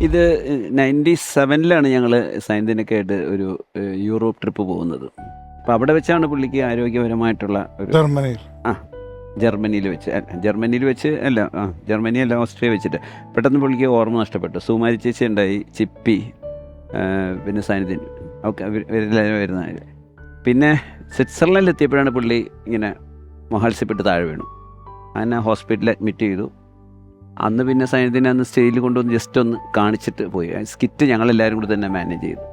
ഇത് 97 ഞങ്ങൾ സൈന്യനൊക്കെ ആയിട്ട് ഒരു യൂറോപ്പ് ട്രിപ്പ് പോകുന്നത്. അപ്പോൾ അവിടെ വെച്ചാണ് പുള്ളിക്ക് ആരോഗ്യപരമായിട്ടുള്ള ഒരു ജർമ്മനിയിൽ വെച്ച് ഓസ്ട്രിയ വെച്ചിട്ട് പെട്ടെന്ന് പുള്ളിക്ക് ഓർമ്മ നഷ്ടപ്പെട്ടു. സുമാരി ചേച്ചി ഉണ്ടായി, ചിപ്പി, പിന്നെ സൈനുദ്ദീൻ ഒക്കെ എല്ലാവരും വരുന്നത്. പിന്നെ സ്വിറ്റ്സർലൻഡിൽ എത്തിയപ്പോഴാണ് പുള്ളി ഇങ്ങനെ മഹാത്സ്യപ്പെട്ട് താഴെ വീണു. അങ്ങനെ ഹോസ്പിറ്റലിൽ അഡ്മിറ്റ് ചെയ്തു. അന്ന് പിന്നെ സൈനുദ്ദീനെ അന്ന് സ്റ്റേജിൽ കൊണ്ടുവന്ന് ജസ്റ്റ് ഒന്ന് കാണിച്ചിട്ട് പോയി. സ്കിറ്റ് ഞങ്ങളെല്ലാവരും കൂടി തന്നെ മാനേജ് ചെയ്തു.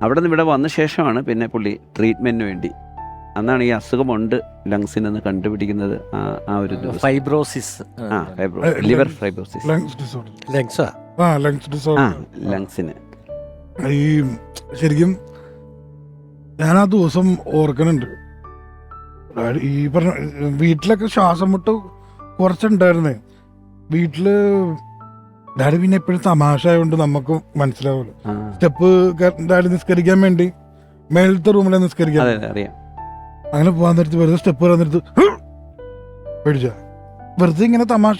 അവിടെ നിന്ന് ഇവിടെ വന്ന ശേഷമാണ് പിന്നെ പുള്ളി ട്രീറ്റ്മെൻറ്റിന് വേണ്ടി, അന്നാണ് ഈ അസുഖമുണ്ട് ലങ്സിനെന്ന് കണ്ടുപിടിക്കുന്നത്. ആ ഒരു ഫൈബ്രോസിസ്, ലിവർ ഫൈബ്രോസിസ്, ലങ്സിന്. ഈ ശരിക്കും ഞാൻ ആ ദിവസം ഓർക്കണുണ്ട്. ഈ പറഞ്ഞ വീട്ടിലൊക്കെ ശ്വാസം മുട്ട് കുറച്ചുണ്ടായിരുന്നേ. വീട്ടില് ഡാഡി പിന്നെ എപ്പോഴും തമാശ ആയതുകൊണ്ട് നമുക്ക് മനസ്സിലാവുമല്ലോ. സ്റ്റെപ്പ് ഡാഡി നിസ്കരിക്കാൻ വേണ്ടി മേലത്തെ റൂമിലെ നിസ്കരിക്കാൻ അങ്ങനെ പോകാൻ നേരത്ത് വെറുതെ സ്റ്റെപ്പ് കയറാൻ നേരത്ത് പേടിച്ച വെറുതെ ഇങ്ങനെ തമാശ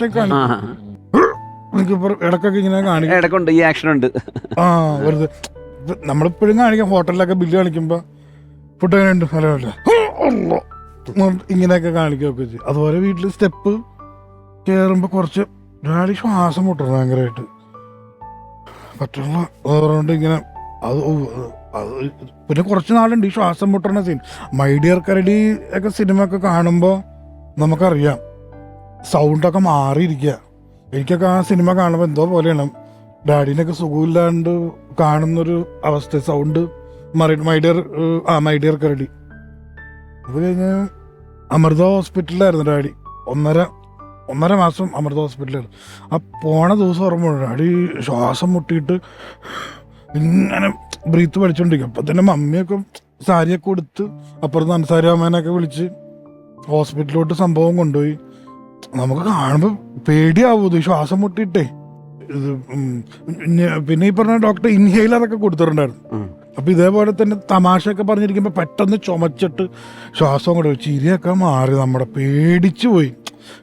ഇടക്കൊക്കെ ഇങ്ങനെ കാണിക്കും. ഈ ആക്ഷൻ ഉണ്ട്. വെറുതെ നമ്മളെപ്പോഴും കാണിക്കാം. ഹോട്ടലിലൊക്കെ ബില്ല് കാണിക്കുമ്പോ ഫുഡ് എങ്ങനെയുണ്ട് അല്ല ഇങ്ങനെയൊക്കെ കാണിക്കുകയൊക്കെ ചെയ്യും. അതുപോലെ വീട്ടിൽ സ്റ്റെപ്പ് കയറുമ്പോ കുറച്ച് ഡാഡി ശ്വാസം മുട്ടണം ഭയങ്കരമായിട്ട് പറ്റുള്ള അതുകൊണ്ട് ഇങ്ങനെ അത് പിന്നെ കുറച്ച് നാളുണ്ട് ഈ ശ്വാസം മുട്ടണ സീൻ. മൈ ഡിയർ കരടി ഒക്കെ സിനിമ ഒക്കെ കാണുമ്പോൾ നമുക്കറിയാം സൗണ്ടൊക്കെ മാറിയിരിക്കുക. എനിക്കൊക്കെ ആ സിനിമ കാണുമ്പോൾ എന്തോ പോലെയാണ്. ഡാഡീനൊക്കെ സുഖമില്ലാണ്ട് കാണുന്നൊരു അവസ്ഥ. സൗണ്ട് മാറി. മൈ ഡിയർ കരടി അത് കഴിഞ്ഞ് അമൃത ഹോസ്പിറ്റലിലായിരുന്നു ഡാഡി. ഒന്നര മാസം അമൃത ഹോസ്പിറ്റലായിരുന്നു. ആ പോണ ദിവസം ഓർമ്മ ഡാഡി ശ്വാസം മുട്ടിയിട്ട് ഇങ്ങനെ ബ്രീത്ത് പഠിച്ചോണ്ടിരിക്കും. അപ്പം തന്നെ മമ്മിയൊക്കെ സാരിയൊക്കെ കൊടുത്ത് അപ്പുറത്ത് അൻസാരി അമ്മേനൊക്കെ വിളിച്ച് ഹോസ്പിറ്റലിലോട്ട് സംഭവം കൊണ്ടുപോയി. നമുക്ക് കാണുമ്പോൾ പേടിയാവും ഈ ശ്വാസം മുട്ടിയിട്ടേ. ഇത് പിന്നെ ഈ പറഞ്ഞ ഡോക്ടർ ഇൻഹെയിലറൊക്കെ കൊടുത്തിട്ടുണ്ടായിരുന്നു. അപ്പൊ ഇതേപോലെ തന്നെ തമാശയൊക്കെ പറഞ്ഞിരിക്കുമ്പോൾ പെട്ടെന്ന് ചുമച്ചിട്ട് ശ്വാസം കൊണ്ട് ചിരിയൊക്കെ മാറി. നമ്മുടെ പേടിച്ചു പോയി.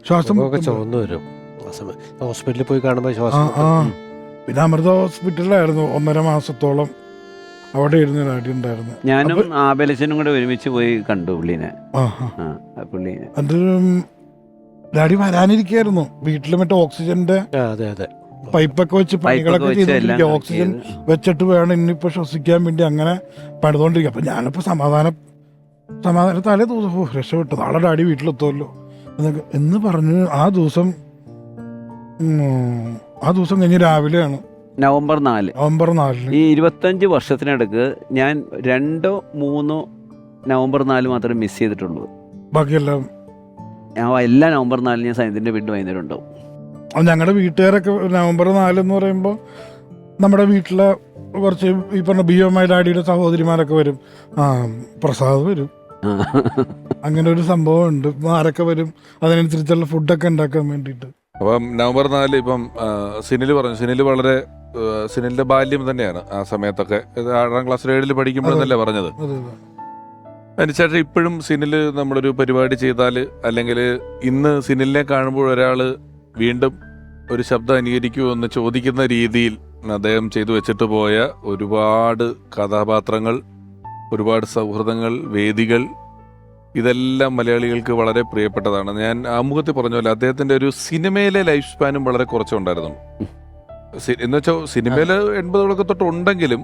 ശ്വാസം ചുമന്നു വരും ഹോസ്പിറ്റലിൽ പോയി കാണുമ്പോൾ ശ്വാസം. പിന്നെ അമൃത ഹോസ്പിറ്റലിലായിരുന്നു 1.5 മാസത്തോളം അവിടെ ഇരുന്ന് ഡാഡി ഉണ്ടായിരുന്നു. ഞാനും ആബലച്ചനും കൂടെ ഒരുമിച്ച് പോയി കണ്ടു പുള്ളിനെ. അത് ഡാഡി വരാനിരിക്കായിരുന്നു. വീട്ടിൽ മറ്റേ ഓക്സിജന്റെ പൈപ്പൊക്കെ വെച്ച് പണികളൊക്കെ ചെയ്തോണ്ടിരിക്കുക. ഓക്സിജൻ വെച്ചിട്ട് വേണം ഇനിയിപ്പോ ശ്വസിക്കാൻ വേണ്ടി അങ്ങനെ പണിതുകൊണ്ടിരിക്കുക. അപ്പൊ ഞാനിപ്പോ സമാധാനം തലേ ദിവസം രക്ഷപ്പെട്ടു, നാളെ ഡാഡി വീട്ടിലെത്തുമല്ലോ എന്ന് പറഞ്ഞ് ആ ദിവസം കഴിഞ്ഞ് രാവിലെയാണ് നവംബർ 4 ഈ 25 വർഷത്തിനടുക്ക് ഞാൻ 2-3 നവംബർ 4 മാത്രമേ മിസ് ചെയ്തിട്ടുള്ളൂ. ബാക്കിയെല്ലാം എല്ലാ നവംബർ 4 ഞാൻ സൈന്യത്തിന്റെ വീണ്ടും വൈകുന്നേരം ഉണ്ടാവും. ഞങ്ങളുടെ വീട്ടുകാരൊക്കെ നവംബർ 4 എന്ന് പറയുമ്പോൾ നമ്മുടെ വീട്ടിലെ കുറച്ച് ഈ പറഞ്ഞ BMI ഡാഡിയുടെ സഹോദരിമാരൊക്കെ വരും. പ്രസാദ് വരും. അങ്ങനെ ഒരു സംഭവം ഉണ്ട്. ആരൊക്കെ വരും അതിനനുസരിച്ചുള്ള ഫുഡൊക്കെ ഉണ്ടാക്കാൻ വേണ്ടിയിട്ട്. അപ്പം നവംബർ 4 ഇപ്പം സിനിൽ പറഞ്ഞു. സിനിലിന്റെ ബാല്യം തന്നെയാണ് ആ സമയത്തൊക്കെ. 6ാം ക്ലാസ് 7ൽ പഠിക്കുമ്പോഴെന്നല്ലേ പറഞ്ഞത്. അതിനുശേഷം ഇപ്പോഴും സിനില് നമ്മളൊരു പരിപാടി ചെയ്താൽ അല്ലെങ്കിൽ ഇന്ന് സിനിലിനെ കാണുമ്പോൾ ഒരാൾ വീണ്ടും ഒരു ശബ്ദം അനുകരിക്കുമോ എന്ന് ചോദിക്കുന്ന രീതിയിൽ അദ്ദേഹം ചെയ്തു വെച്ചിട്ട് പോയ ഒരുപാട് കഥാപാത്രങ്ങൾ, ഒരുപാട് സൗഹൃദങ്ങൾ, വേദികൾ, ഇതെല്ലാം മലയാളികൾക്ക് വളരെ പ്രിയപ്പെട്ടതാണ്. ഞാൻ ആമുഖത്തിൽ പറഞ്ഞ പോലെ അദ്ദേഹത്തിന്റെ ഒരു സിനിമയിലെ ലൈഫ് സ്പാനും വളരെ കുറച്ചുണ്ടായിരുന്നു. എന്ന് വെച്ചാൽ സിനിമയിൽ 80കളൊക്കെ തൊട്ട് ഉണ്ടെങ്കിലും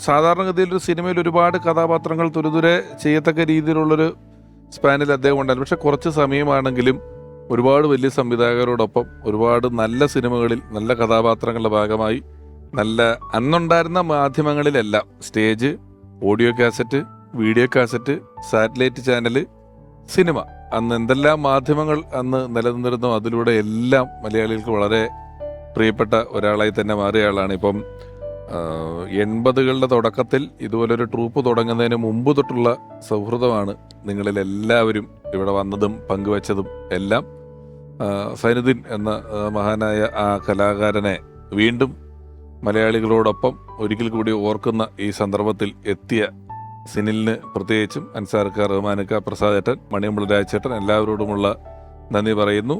സാധാരണഗതിയിൽ ഒരു സിനിമയിൽ ഒരുപാട് കഥാപാത്രങ്ങൾ തുരുതുരെ ചെയ്യത്തക്ക രീതിയിലുള്ളൊരു സ്പാനിൽ അദ്ദേഹം ഉണ്ടായിരുന്നു. പക്ഷെ കുറച്ച് സമയമാണെങ്കിലും ഒരുപാട് വലിയ സംവിധായകരോടൊപ്പം ഒരുപാട് നല്ല സിനിമകളിൽ നല്ല കഥാപാത്രങ്ങളുടെ ഭാഗമായി നല്ല അന്നുണ്ടായിരുന്ന മാധ്യമങ്ങളിലെല്ലാം stage, audio cassette, video cassette, satellite channel, cinema, അന്ന് എന്തെല്ലാം മാധ്യമങ്ങൾ അന്ന് നിലനിന്നിരുന്നോ അതിലൂടെ എല്ലാം മലയാളികൾക്ക് വളരെ പ്രിയപ്പെട്ട ഒരാളായി തന്നെ മാറിയ ആളാണ്. ഇപ്പം 80കളുടെ തുടക്കത്തിൽ ഇതുപോലൊരു ട്രൂപ്പ് തുടങ്ങുന്നതിന് മുമ്പ് തൊട്ടുള്ള സൗഹൃദമാണ് നിങ്ങളിൽ എല്ലാവരും ഇവിടെ വന്നതും പങ്കുവച്ചതും എല്ലാം. സൈനുദ്ദീൻ എന്ന മഹാനായ ആ കലാകാരനെ വീണ്ടും മലയാളികളോടൊപ്പം ഒരിക്കൽ കൂടി ഓർക്കുന്ന ഈ സന്ദർഭത്തിൽ എത്തിയ സിനിലിന് പ്രത്യേകിച്ചും അൻസാർക്ക, റഹ്മാനക്ക, പ്രസാദേട്ടൻ, മണിയമ്പിള്ള രാജേട്ടൻ എല്ലാവരോടുമുള്ള നന്ദി പറയുന്നു.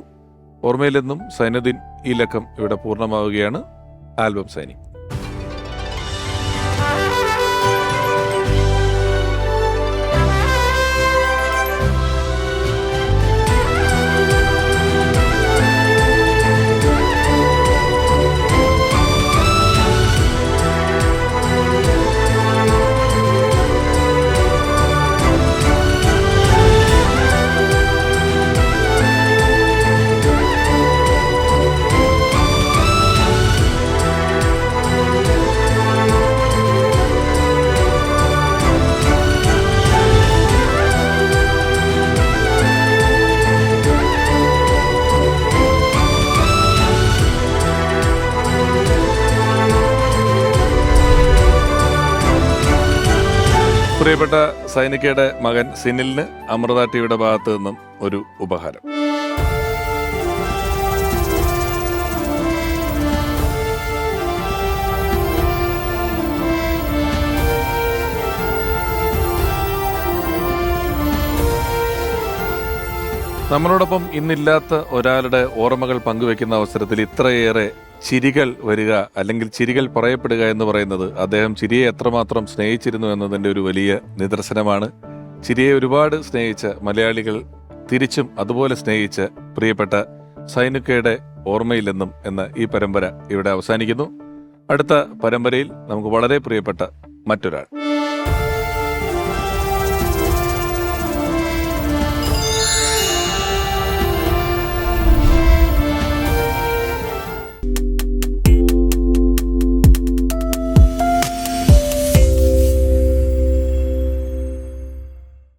ഓർമ്മയിലെന്നും സൈനുദ്ദീൻ ഈ ലക്കം ഇവിടെ പൂർണ്ണമാവുകയാണ്. ആൽബം സൈനി. പ്രിയപ്പെട്ട സൈനികയുടെ മകൻ സിനിലിന് അമൃത ടിവിയുടെ ഭാഗത്ത് നിന്നും ഒരു ഉപഹാരം. നമ്മളോടൊപ്പം ഇന്നില്ലാത്ത ഒരാളുടെ ഓർമ്മകൾ പങ്കുവെക്കുന്ന അവസരത്തിൽ ഇത്രയേറെ ചിരികൾ വരിക അല്ലെങ്കിൽ ചിരികൾ പറയപ്പെടുക എന്ന് പറയുന്നത് അദ്ദേഹം ചിരിയെ എത്രമാത്രം സ്നേഹിച്ചിരുന്നു എന്നതിൻ്റെ ഒരു വലിയ നിദർശനമാണ്. ചിരിയെ ഒരുപാട് സ്നേഹിച്ച മലയാളികൾ തിരിച്ചും അതുപോലെ സ്നേഹിച്ച പ്രിയപ്പെട്ട സൈനുക്കയുടെ ഓർമ്മയിലെന്നും എന്ന ഈ പരമ്പര ഇവിടെ അവസാനിക്കുന്നു. അടുത്ത പരമ്പരയിൽ നമുക്ക് വളരെ പ്രിയപ്പെട്ട മറ്റൊരാൾ.